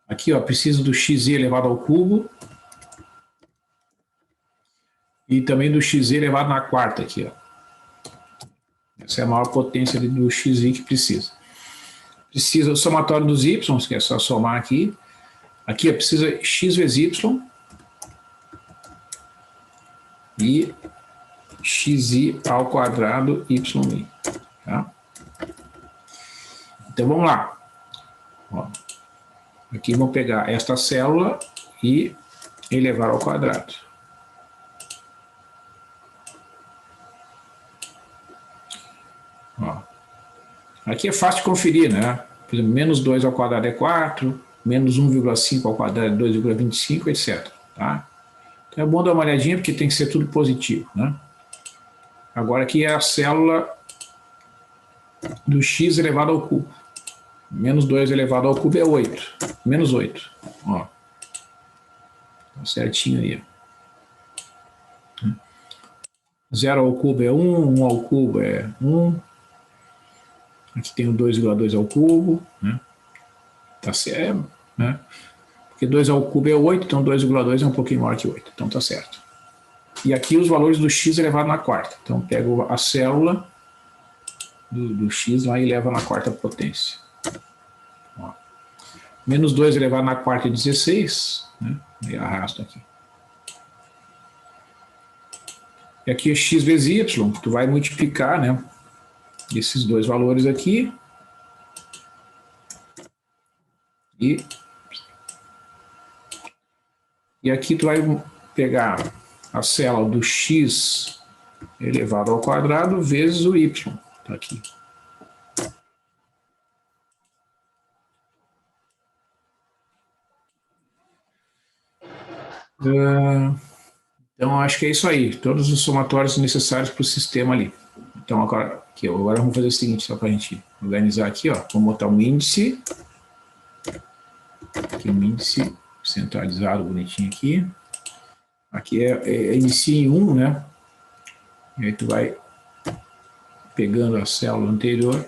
Aqui, ó, preciso do XZ elevado ao cubo. E também do XZ elevado na quarta aqui, ó. Essa é a maior potência do XI que precisa. Precisa o somatório dos y, que é só somar aqui. Aqui ó, precisa x vezes y e xi ao quadrado yi. Tá? Então vamos lá. Ó, aqui vamos pegar esta célula e elevar ao quadrado. Ó. Aqui é fácil de conferir, né? Por exemplo, menos 2 ao quadrado é 4, menos 1,5 ao quadrado é 2,25, etc. Tá? Então é bom dar uma olhadinha, porque tem que ser tudo positivo, né? Agora aqui é a célula do x elevado ao cubo. Menos 2 elevado ao cubo é 8. Menos 8. Ó. Tá certinho aí. 0 ao cubo é 1, 1 ao cubo é 1. Aqui tem o 2,2 ao cubo, né? Tá certo, né? Porque 2 ao cubo é 8, então 2,2 é um pouquinho maior que 8, então tá certo. E aqui os valores do x elevado na quarta. Então pego a célula do x lá e leva na quarta potência. Ó. Menos 2 elevado na quarta é 16, né? E arrasto aqui. E aqui é x vezes y, tu vai multiplicar, né? Esses dois valores aqui. E aqui tu vai pegar a célula do x elevado ao quadrado vezes o y. Tá aqui. Então, acho que é isso aí. Todos os somatórios necessários para o sistema ali. Então, agora vamos fazer o seguinte, só para a gente organizar aqui, ó. Vamos botar um índice. Aqui um índice centralizado, bonitinho aqui. Aqui inicia em 1, né? E aí tu vai pegando a célula anterior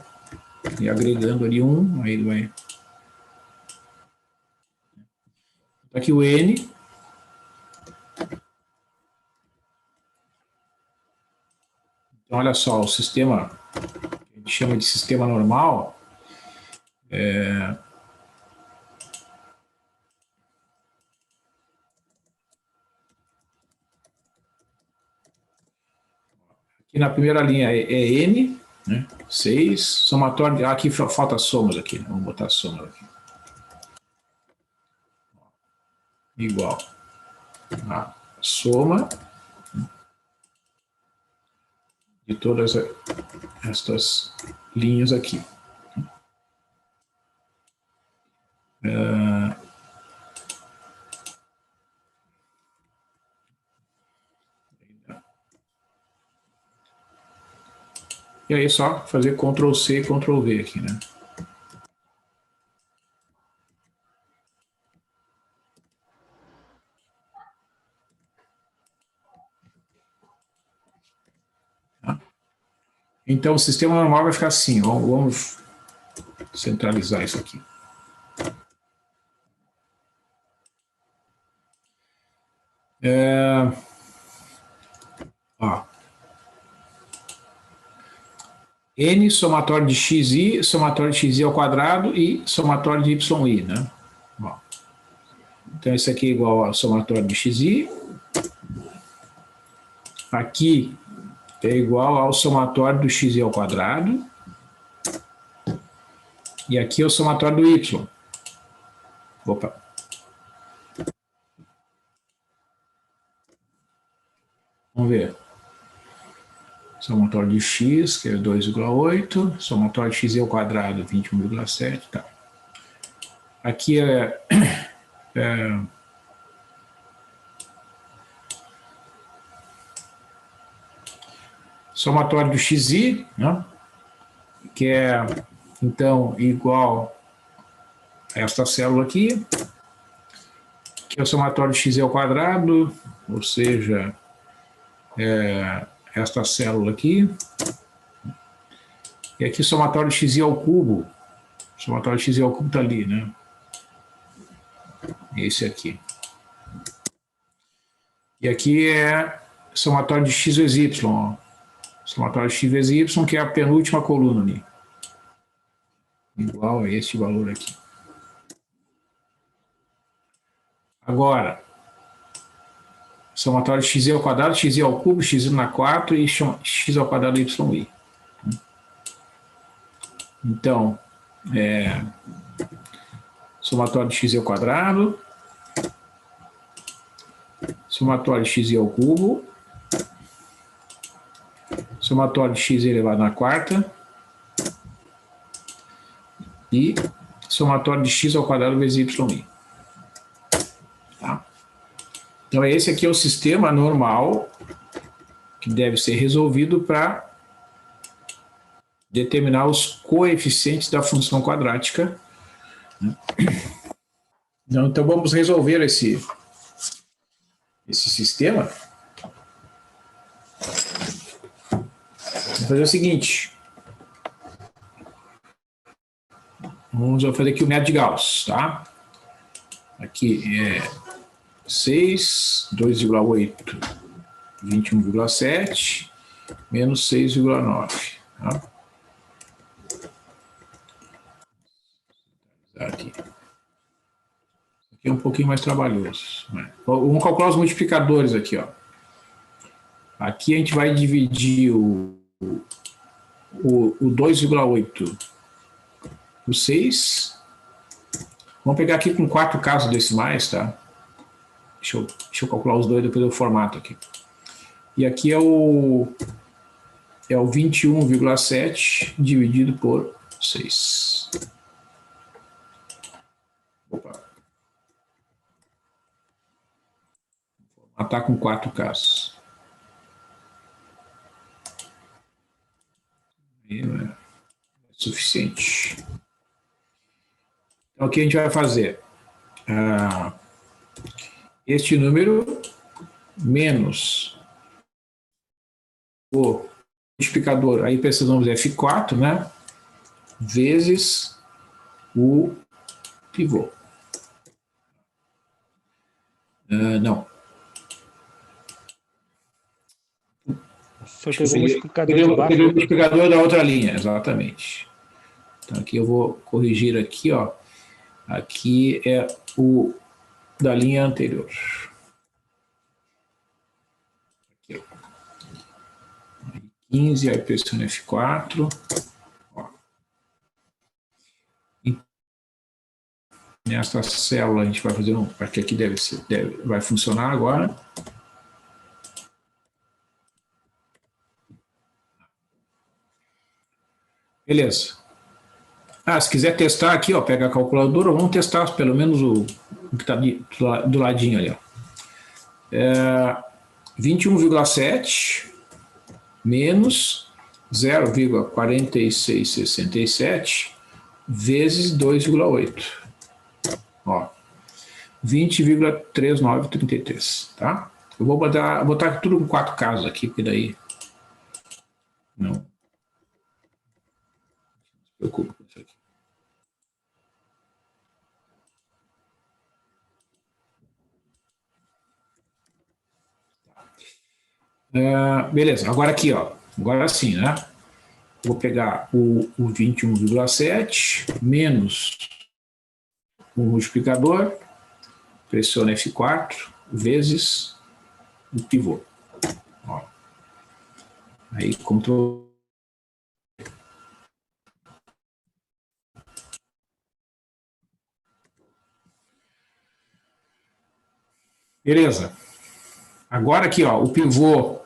e agregando ali 1, aí vai... Aqui o N. Então, olha só, o sistema, a gente chama de sistema normal, aqui na primeira linha é N, né? 6, somatório, aqui falta somas aqui, né? Vamos botar somas aqui. Igual a soma de todas estas linhas aqui. E aí é só fazer Ctrl C e Ctrl V aqui, né? Então, o sistema normal vai ficar assim. Vamos centralizar isso aqui. Ó. N somatório de xi, somatório de xi ao quadrado e somatório de yi, né? Ó. Então, isso aqui é igual ao somatório de xi. Aqui é igual ao somatório do xi ao quadrado. E aqui é o somatório do y. Opa. Vamos ver. Somatório de x, que é 2,8. Somatório de xi ao quadrado, 21,7. Tá. Aqui somatório do xi, né? Que é, então, igual a esta célula aqui, que é o somatório de xi ao quadrado, ou seja, esta célula aqui. E aqui somatório de xi ao cubo, Somatório de x ao cubo está ali, né? Esse aqui. E aqui é somatório de x vezes y. Ó. Somatório de x vezes y, que é a penúltima coluna ali. Igual a este valor aqui. Agora, somatório de x ao quadrado, x ao cubo, x na 4 e x ao quadrado y. Então, somatório de x ao quadrado, somatório de x ao cubo, somatório de x elevado na 4ª e somatório de x ao quadrado vezes y. Tá? Então, esse aqui é o sistema normal que deve ser resolvido para determinar os coeficientes da função quadrática. Então, vamos resolver esse sistema. Vamos fazer o seguinte. Vamos fazer aqui o método de Gauss, tá? Aqui é 6, 2,8, 21,7, menos 6,9. Tá? Aqui é um pouquinho mais trabalhoso. Né? Vamos calcular os multiplicadores aqui, ó. Aqui a gente vai dividir o 2,8 por 6. Vamos pegar aqui com 4 casos decimais, tá? Deixa eu calcular os dois, depois eu formato aqui. E aqui é o 21,7 dividido por 6. Opa. Está com 4 casos. Aí não é suficiente. Então, o que a gente vai fazer? Este número menos o multiplicador, aí precisamos de F4, né? Vezes o pivô. Não. Só pegou o multiplicador de baixo. Pegou o multiplicador da outra linha, exatamente. Então, aqui eu vou corrigir aqui, ó. Aqui é o da linha anterior. Aqui, ó. 15, aí pressiono F4. Ó. E nessa célula a gente vai fazer porque aqui vai funcionar agora. Beleza. Se quiser testar aqui, ó, pega a calculadora, vamos testar pelo menos o que está do ladinho ali, ó. 21,7 menos 0,4667 vezes 2,8. Ó, 20,3933, tá? Eu vou botar tudo com 4 casos aqui, porque daí não se preocupe com isso aqui. Beleza, agora aqui, ó. Agora sim, né? Vou pegar o 21,7 menos o multiplicador, pressiono F4 vezes o pivô. Ó. Aí, Ctrl. Beleza. Agora aqui, ó, o pivô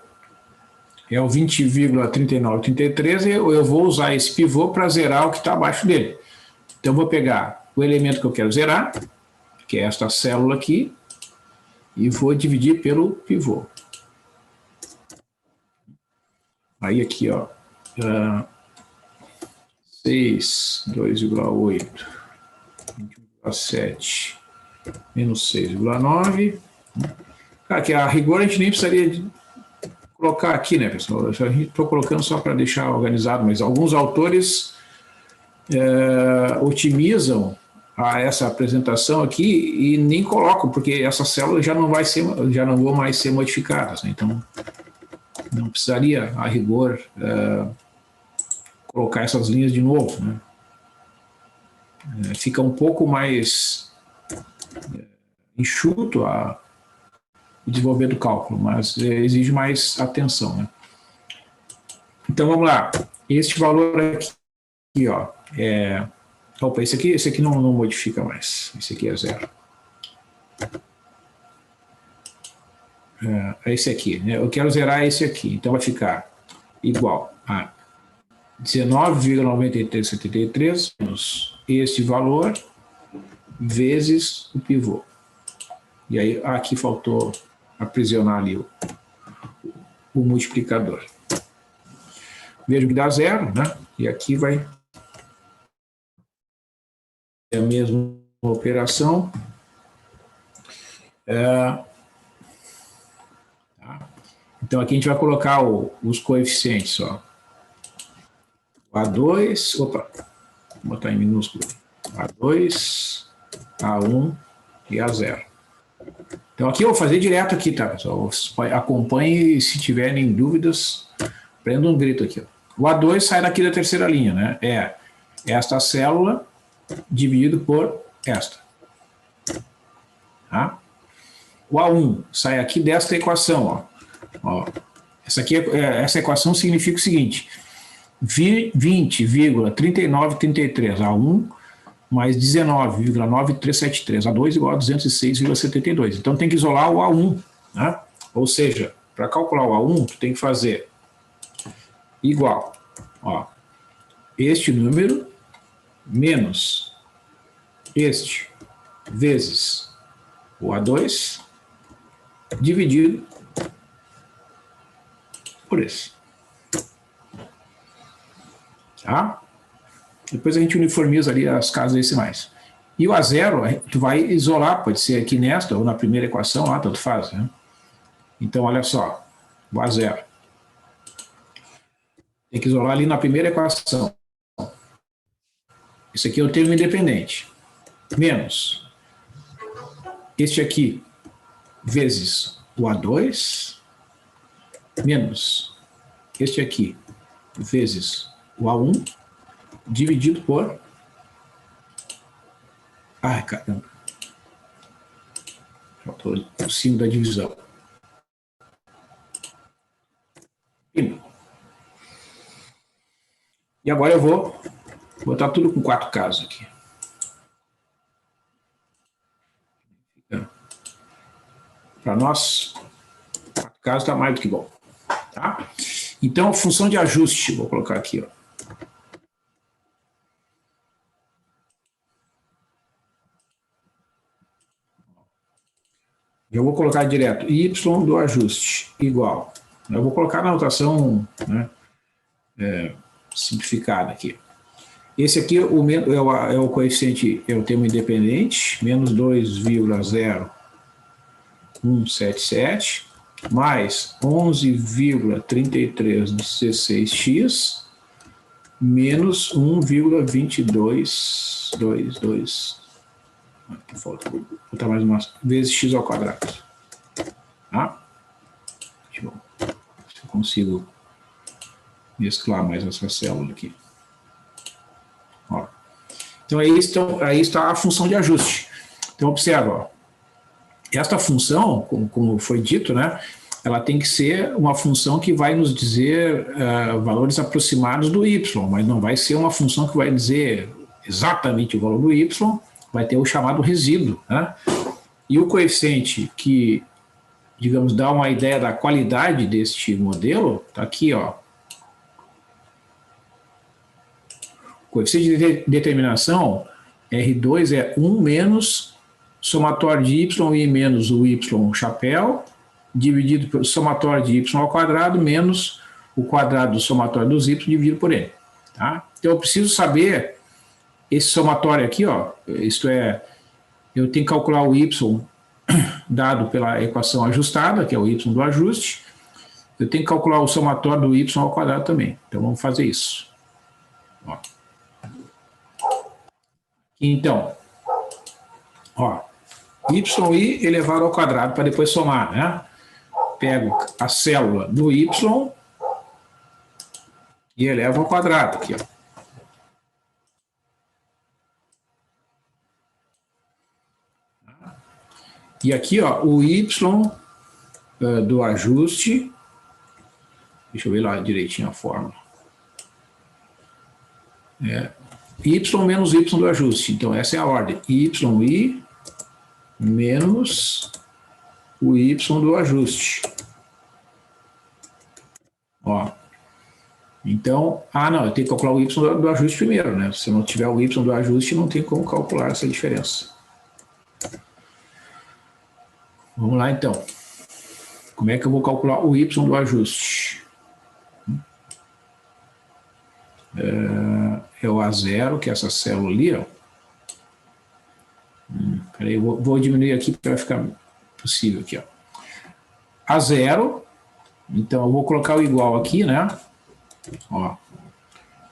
é o 20,3933 e eu vou usar esse pivô para zerar o que está abaixo dele. Então, eu vou pegar o elemento que eu quero zerar, que é esta célula aqui, e vou dividir pelo pivô. Aí aqui, ó, 6, 2,8, 21,7, menos 6,9. Cara, que a rigor a gente nem precisaria de colocar aqui, né, pessoal? Eu estou colocando só para deixar organizado, mas alguns autores otimizam essa apresentação aqui e nem colocam, porque essas células já não vão mais ser modificadas, né? Então não precisaria, a rigor, colocar essas linhas de novo, né? Fica um pouco mais enxuto o desenvolvimento do cálculo, mas exige mais atenção, né? Então vamos lá, este valor aqui, ó, opa, esse aqui não modifica mais, esse aqui é 0. Esse aqui, né? Eu quero zerar esse aqui, então vai ficar igual a 19,9373 menos este valor vezes o pivô. E aí aqui faltou aprisionar ali o multiplicador. Vejo que dá 0, né? E aqui vai a mesma operação. Então aqui a gente vai colocar os coeficientes, ó. A2, opa, vou botar em minúsculo. A2, A1 e A0. Então aqui eu vou fazer direto aqui, tá, pessoal? Acompanhe e se tiverem dúvidas, prenda um grito aqui, ó. O A2 sai daqui da terceira linha, né? É esta célula dividido por esta. Tá? O A1 sai aqui desta equação, ó. Essa equação significa o seguinte: 20,3933 A1 mais 19,9373 A2 igual a 206,72. Então tem que isolar o A1, né? Ou seja, para calcular o A1, tu tem que fazer igual, ó, este número menos este vezes o A2 dividido por esse. Tá? Depois a gente uniformiza ali as casas decimais. E o A0, tu vai isolar, pode ser aqui nesta ou na primeira equação, lá, tanto faz, né? Então, olha só, o A0. Tem que isolar ali na primeira equação. Isso aqui é o termo independente. Menos este aqui vezes o A2 menos este aqui vezes o A1 dividido por... Ai, caramba. Faltou o símbolo da divisão. E agora eu vou botar tudo com 4 casos aqui. Para nós, 4 casos está mais do que bom. Tá? Então, função de ajuste, vou colocar aqui, ó. Eu vou colocar direto y do ajuste igual. Eu vou colocar na notação, né, simplificada aqui. Esse aqui é o coeficiente, é o termo independente, menos 2,0177, mais 11,3316x, menos 1,2222. Aqui falta botar mais uma vezes x ao quadrado. Tá? Deixa eu ver se eu consigo mesclar mais essa célula aqui. Ó. Então aí está a função de ajuste. Então observa, ó. Esta função, como foi dito, né, ela tem que ser uma função que vai nos dizer valores aproximados do y, mas não vai ser uma função que vai dizer exatamente o valor do y, vai ter o chamado resíduo, né? E o coeficiente que, digamos, dá uma ideia da qualidade deste modelo, está aqui, ó. O coeficiente de determinação, R2 é 1 menos somatório de y e menos o y chapéu, dividido pelo somatório de y ao quadrado, menos o quadrado do somatório dos y dividido por n. Tá? Então eu preciso saber esse somatório aqui, ó, isto é, eu tenho que calcular o y dado pela equação ajustada, que é o y do ajuste, eu tenho que calcular o somatório do y ao quadrado também. Então vamos fazer isso. Ó. Então, ó, y elevado ao quadrado para depois somar, né? Pego a célula do y e elevo ao quadrado aqui, ó. E aqui, ó, o y do ajuste. Deixa eu ver lá direitinho a fórmula. Y menos y do ajuste. Então, essa é a ordem. Y menos o y do ajuste. Ó. Então, não, eu tenho que calcular o y do ajuste primeiro, né? Se eu não tiver o y do ajuste, não tem como calcular essa diferença. Vamos lá, então. Como é que eu vou calcular o y do ajuste? É o A0, que é essa célula ali, ó. Peraí, eu vou diminuir aqui para ficar possível aqui, ó. A0, então eu vou colocar o igual aqui, né? Ó,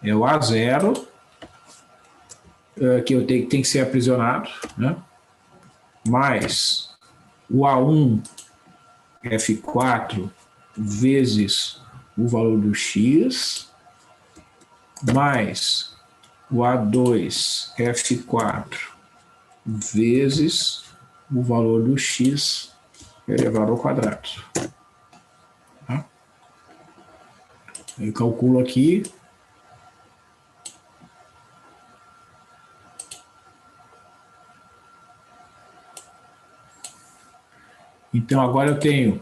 é o A0, que eu tem que ser aprisionado, né? Mais o A1 F4 vezes o valor do X, mais o A2 F4 vezes o valor do X elevado ao quadrado. Tá? Eu calculo aqui. Então, agora eu tenho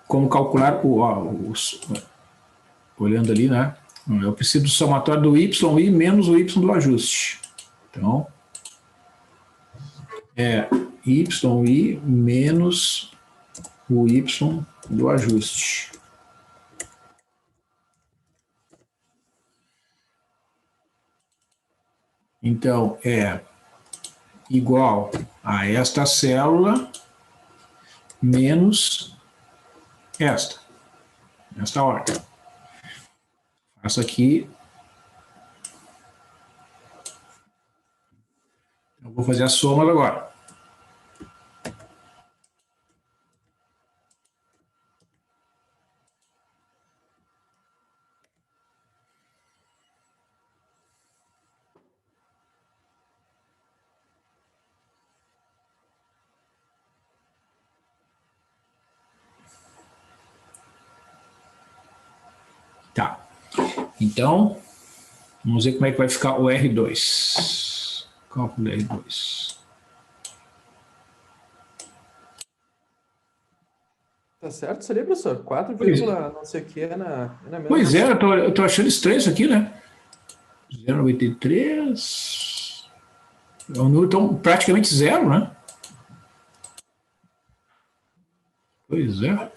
como calcular olhando ali, né? Eu preciso do somatório do y menos o y do ajuste. Então, y menos o y do ajuste. Então, é igual a esta célula menos esta ordem. Faço aqui. Eu vou fazer a soma agora. Tá. Então, vamos ver como é que vai ficar o R2. Cálculo R2. Tá certo isso ali, professor? 4, não sei o que é na mesma. Pois é, eu tô achando estranho isso aqui, né? 0,93. É um número tão, praticamente zero, né? Pois é.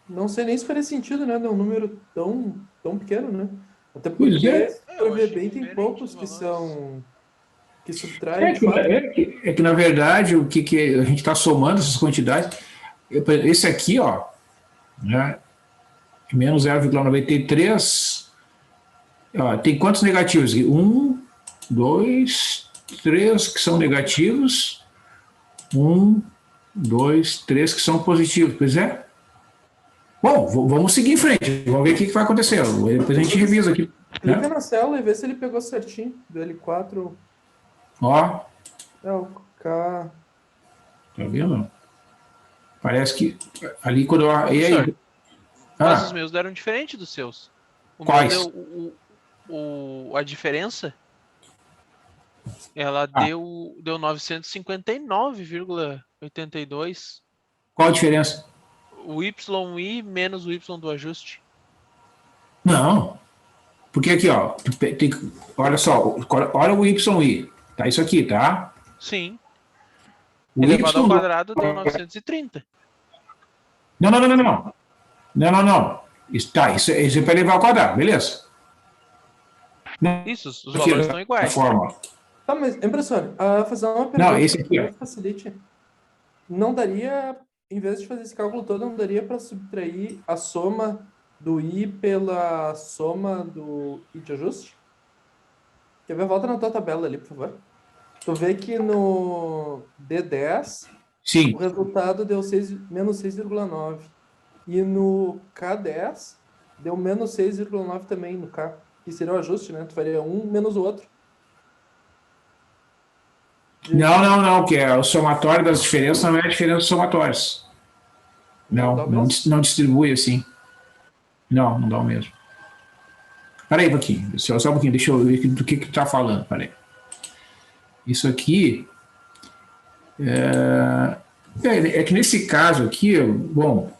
Não sei nem se faria sentido, né? De um número tão pequeno, né? Até porque, para ver bem, tem poucos que são... que subtraem. É que, na verdade, o que a gente está somando essas quantidades... Esse aqui, ó, né? Menos 0,93... tem quantos negativos aqui? 1, 2, 3 que são negativos. 1, 2, 3 que são positivos. Pois é. Bom, vamos seguir em frente. Vamos ver o que vai acontecer. Depois a gente revisa aqui. Clica na célula e vê se ele pegou certinho. Do L4. Ó. É o K. Tá vendo? Parece que ali quando eu... Mas os meus deram diferente dos seus. Quais? A diferença, ela deu 959,82. Qual a diferença? O YI menos o Y do ajuste. Não. Porque aqui, ó, olha só, olha o YI. Tá isso aqui, tá? Sim. O elevado y ao quadrado deu 930. Não. Isso é para elevar ao quadrado, beleza? Isso, os valores estão iguais. Tá, mas, professor, fazer uma pergunta. Não, esse aqui, ó. Facilite. Não daria, em vez de fazer esse cálculo todo, não daria para subtrair a soma do I pela soma do I de ajuste? Quer ver? Volta na tua tabela ali, por favor. Tu vê que no D10 Sim. o resultado deu menos 6,9. E no K10 deu menos 6,9 também no K. Que seria o ajuste, né? Tu faria um menos o outro. Não, que é o somatório das diferenças não é a diferença dos somatórios. Não dá o mesmo? Não distribui assim. Não dá o mesmo. Peraí um pouquinho, só um pouquinho, deixa eu ver do que tu tá falando, peraí. Isso aqui é que nesse caso aqui, bom,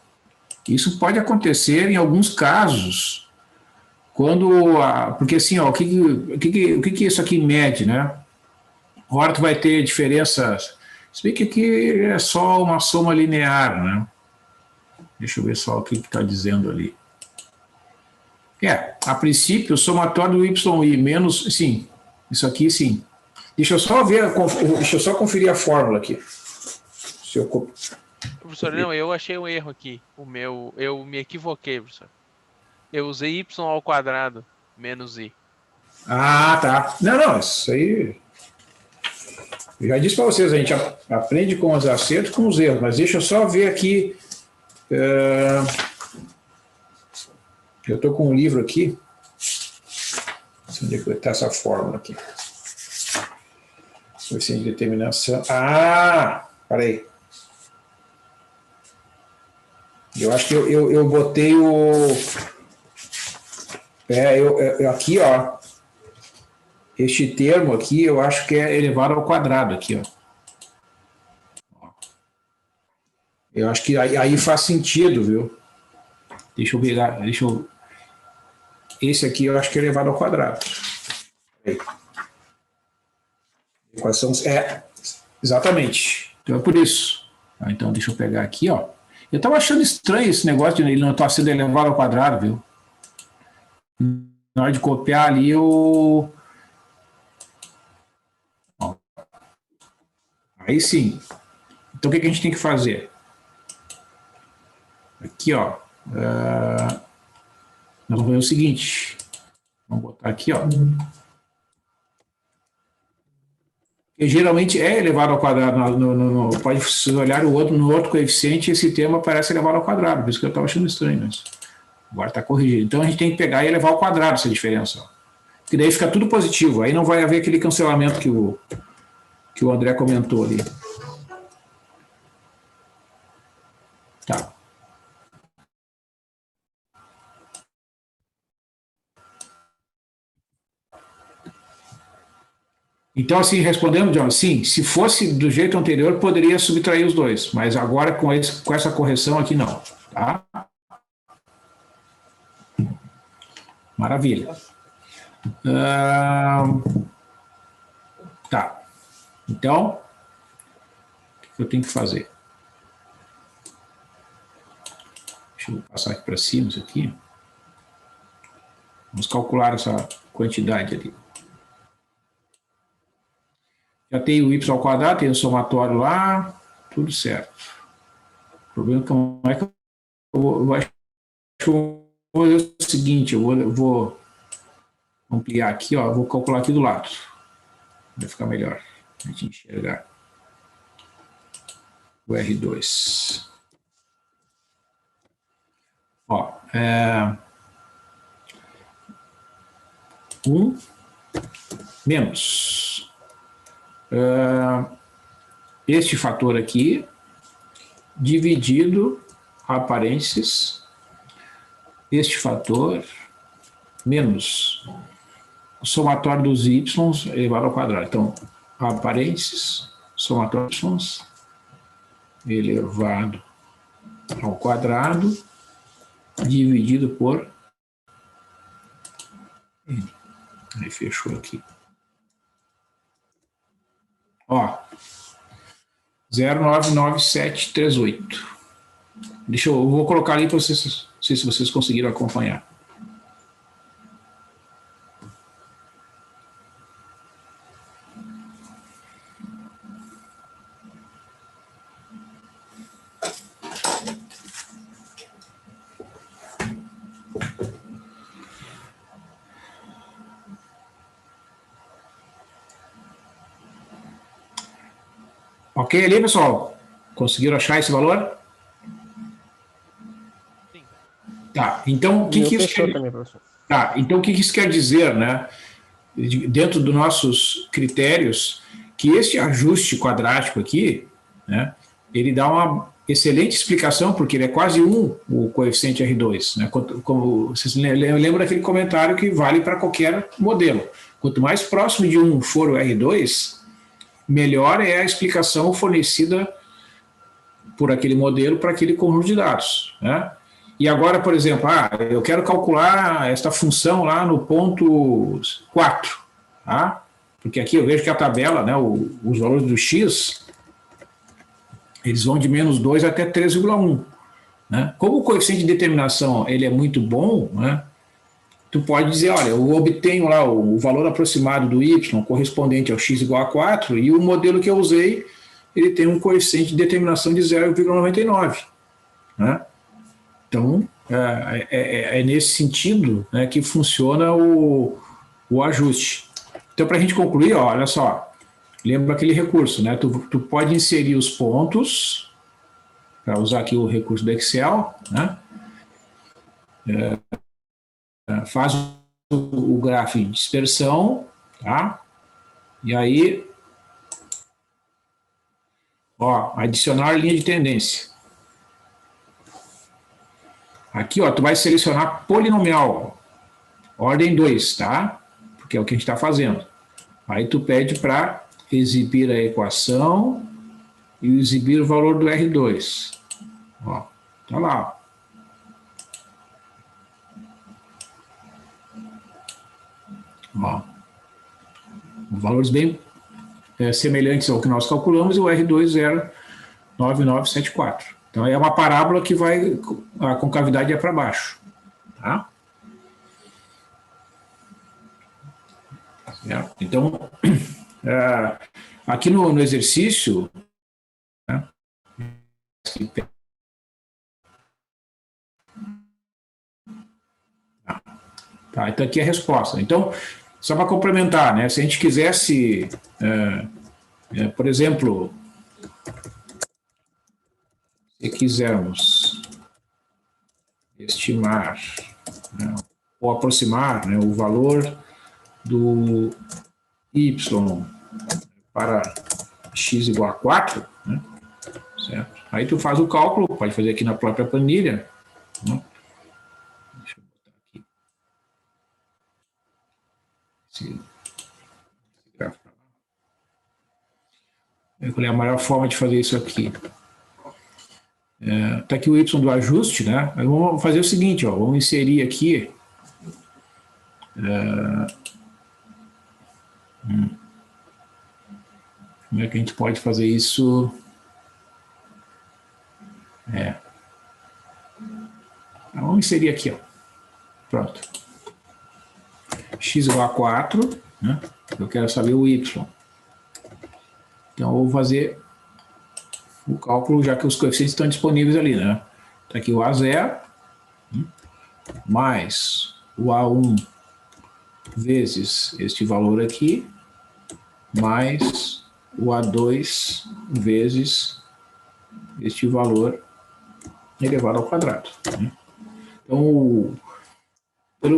isso pode acontecer em alguns casos, porque assim, ó, o que isso aqui mede, né? Agora tu vai ter diferenças, se bem que aqui é só uma soma linear, né? Deixa eu ver só o que está dizendo ali. A princípio, o somatório do YI menos, sim, isso aqui sim. Deixa eu só conferir a fórmula aqui. Professor, não, eu achei um erro aqui. Eu me equivoquei, professor. Eu usei y ao quadrado menos i. Ah, tá. Não, isso aí. Eu já disse para vocês, a gente aprende com os acertos e com os erros, mas deixa eu só ver aqui. Eu estou com um livro aqui. Onde é que está essa fórmula aqui? Coeficiente de determinação. Peraí. Eu acho que eu botei aqui, ó. Este termo aqui, eu acho que é elevado ao quadrado aqui, ó. Eu acho que aí faz sentido, viu? Deixa eu pegar, esse aqui eu acho que é elevado ao quadrado. Aí. Equação exatamente. Então é por isso. Então deixa eu pegar aqui, ó. Eu estava achando estranho esse negócio de ele não estar sendo elevado ao quadrado, viu? Na hora de copiar ali, aí sim. Então o que a gente tem que fazer? Aqui, ó. Nós vamos fazer o seguinte. Vamos botar aqui, ó. Que geralmente é elevado ao quadrado. Pode olhar no outro coeficiente, esse termo aparece elevado ao quadrado. Por isso que eu estava achando estranho. Mas agora está corrigido. Então a gente tem que pegar e elevar ao quadrado essa diferença. Ó. Que daí fica tudo positivo. Aí não vai haver aquele cancelamento que o André comentou ali. Tá. Então, assim, respondendo, John, sim, se fosse do jeito anterior, poderia subtrair os dois, mas agora com essa correção aqui não, tá? Maravilha. Tá. Então, o que eu tenho que fazer? Deixa eu passar aqui para cima isso aqui. Vamos calcular essa quantidade ali. Já tem o y ao quadrado, tem o somatório lá, tudo certo. O problema é como é que eu vou fazer o seguinte, eu vou ampliar aqui, ó, vou calcular aqui do lado. Vai ficar melhor a gente enxergar o R2. Ó, 1 menos este fator aqui, dividido, parênteses, este fator, menos o somatório dos y elevado ao quadrado. Então, parênteses, somatório de y elevado ao quadrado, dividido por n. Aí fechou aqui. Ó, 0,99738. Eu vou colocar ali para vocês, não sei se vocês conseguiram acompanhar. Ok ali, pessoal? Conseguiram achar esse valor? Sim. Tá, então o que, Meu que isso fechou quer... também, professor. Tá, então o que, que isso quer dizer, né? Dentro dos nossos critérios, que esse ajuste quadrático aqui, né, ele dá uma excelente explicação, porque ele é quase 1, o coeficiente R2. Né? Como vocês lembram daquele comentário que vale para qualquer modelo. Quanto mais próximo de 1 for o R2, melhor é a explicação fornecida por aquele modelo para aquele conjunto de dados. Né? E agora, por exemplo, eu quero calcular esta função lá no ponto 4, tá? Porque aqui eu vejo que a tabela, né, os valores do x, eles vão de -2 até 3,1. Né? Como o coeficiente de determinação ele é muito bom, né, tu pode dizer, olha, eu obtenho lá o valor aproximado do y correspondente ao x igual a 4, e o modelo que eu usei, ele tem um coeficiente de determinação de 0,99. Né? Então, é nesse sentido, né, que funciona o ajuste. Então, para a gente concluir, ó, olha só, lembra aquele recurso, né? Tu pode inserir os pontos, para usar aqui o recurso do Excel, né? Faz o gráfico de dispersão, tá? E aí, ó, adicionar linha de tendência. Aqui, ó, tu vai selecionar polinomial, ordem 2, tá? Porque é o que a gente está fazendo. Aí tu pede para exibir a equação e exibir o valor do R2. Ó, tá lá. Ó. Valores bem semelhantes ao que nós calculamos, e o R2 era 9974. Então é uma parábola que vai, a concavidade é para baixo. Tá? Então, aqui no exercício, né, tá, então aqui é a resposta. Então, só para complementar, né, se a gente quisesse, por exemplo, se quisermos estimar, né, ou aproximar, né, o valor do y para x igual a 4, né, certo? Aí tu faz o cálculo, pode fazer aqui na própria planilha, né? Deixa eu botar aqui. Esse gráfico. Qual é a melhor forma de fazer isso aqui? Tá aqui o y do ajuste, né? Aí vamos fazer o seguinte, ó, vamos inserir aqui como é que a gente pode fazer isso? Vamos inserir aqui, ó. Pronto. X igual a 4, né? Eu quero saber o y. Então, eu vou fazer o cálculo, já que os coeficientes estão disponíveis ali, né? Tá aqui o A0, mais o A1 vezes este valor aqui, mais o A2 vezes este valor elevado ao quadrado. Né? Então,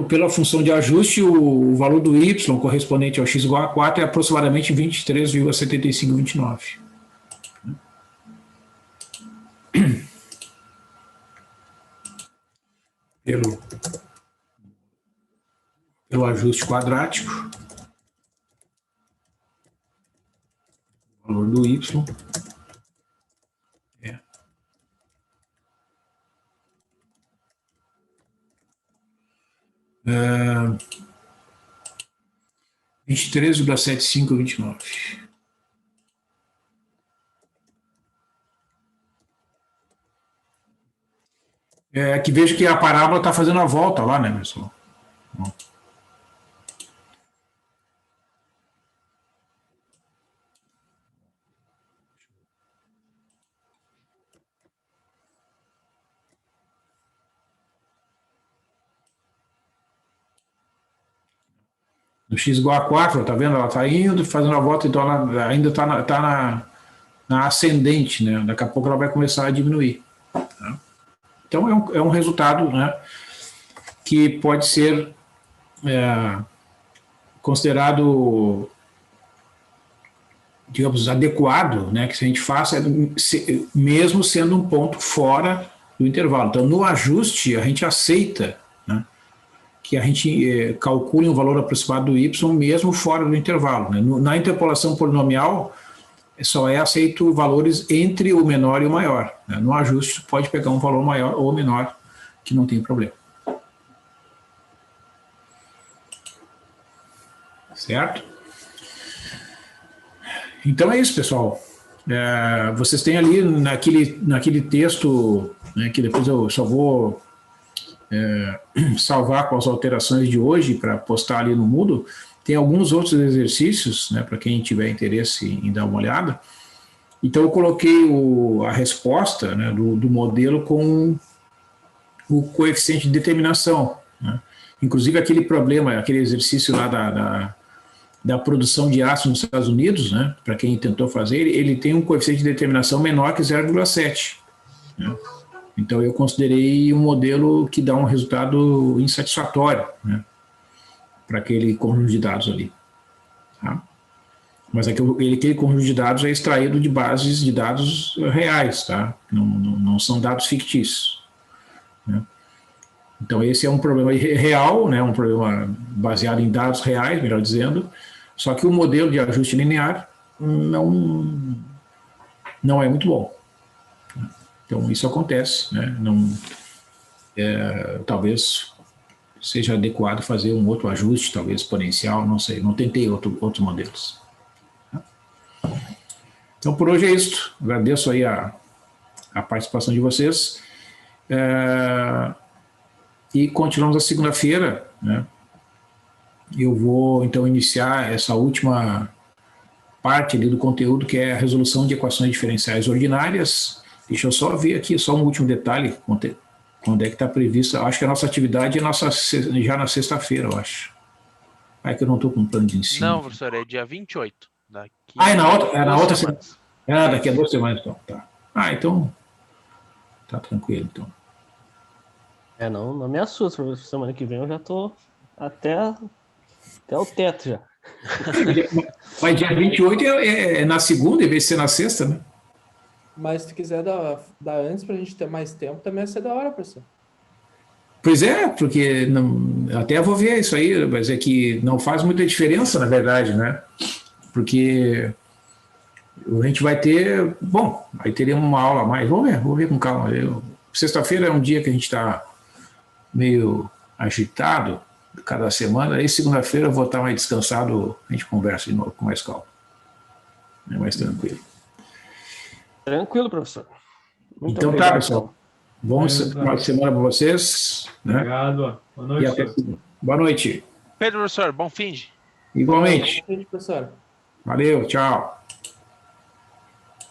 pela função de ajuste, o valor do y correspondente ao x igual a 4 é aproximadamente 23,7529. Pelo ajuste quadrático, o valor do y é 23,7529. Que vejo que a parábola está fazendo a volta lá, né, pessoal? Do x igual a 4, tá vendo? Ela está indo, fazendo a volta, então ela ainda está na ascendente, né? Daqui a pouco ela vai começar a diminuir. Tá? Então é um resultado, né, que pode ser considerado, digamos, adequado, né, que a gente faça, mesmo sendo um ponto fora do intervalo. Então, no ajuste, a gente aceita, né, que a gente calcule um valor aproximado do y mesmo fora do intervalo. Né? Na interpolação polinomial, só é aceito valores entre o menor e o maior. Né? No ajuste, pode pegar um valor maior ou menor, que não tem problema. Certo? Então é isso, pessoal. Vocês têm ali naquele texto, né, que depois eu só vou salvar com as alterações de hoje para postar ali no Moodle, tem alguns outros exercícios, né, para quem tiver interesse em dar uma olhada. Então eu coloquei a resposta, né, do modelo com o coeficiente de determinação. Né? Inclusive aquele exercício lá da produção de aço nos Estados Unidos, né, para quem tentou fazer, ele tem um coeficiente de determinação menor que 0,7. Né? Então eu considerei um modelo que dá um resultado insatisfatório, né, para aquele conjunto de dados ali. Tá? Mas aquele conjunto de dados é extraído de bases de dados reais, tá? Não são dados fictícios. Né? Então esse é um problema real, né, um problema baseado em dados reais, melhor dizendo, só que o modelo de ajuste linear não é muito bom. Então isso acontece, né? Talvez seja adequado fazer um outro ajuste, talvez exponencial, não sei, não tentei outros modelos. Então por hoje é isso, agradeço aí a participação de vocês. E continuamos a segunda-feira, né? Eu vou, então, iniciar essa última parte ali do conteúdo, que é a resolução de equações diferenciais ordinárias. Deixa eu só ver aqui, só um último detalhe, quando é que está prevista. Acho que a nossa atividade é já na sexta-feira, eu acho. É que eu não estou com um plano de ensino. Não, professor, é dia 28. É na outra semana. Daqui a 2 semanas, então. Tá. Então, tá tranquilo, então. Não me assusta, semana que vem eu já tô até o teto já. Mas dia 28 é na segunda, em vez de ser na sexta, né? Mas se tu quiser dar antes pra gente ter mais tempo, também ia ser da hora, professor. Pois é, porque até vou ver isso aí, mas é que não faz muita diferença, na verdade, né? Porque a gente vai ter, aí teríamos uma aula a mais, vou ver com calma. Sexta-feira é um dia que a gente está meio agitado, cada semana, aí segunda-feira eu vou estar mais descansado, a gente conversa de novo com mais calma. É mais tranquilo. Tranquilo, professor. Muito então obrigado, tá, pessoal. Bom final de semana para vocês. Né? Obrigado. Boa noite. Boa noite. Pedro, professor, bom fim de. Igualmente. Bom fim de, professor. Valeu, tchau.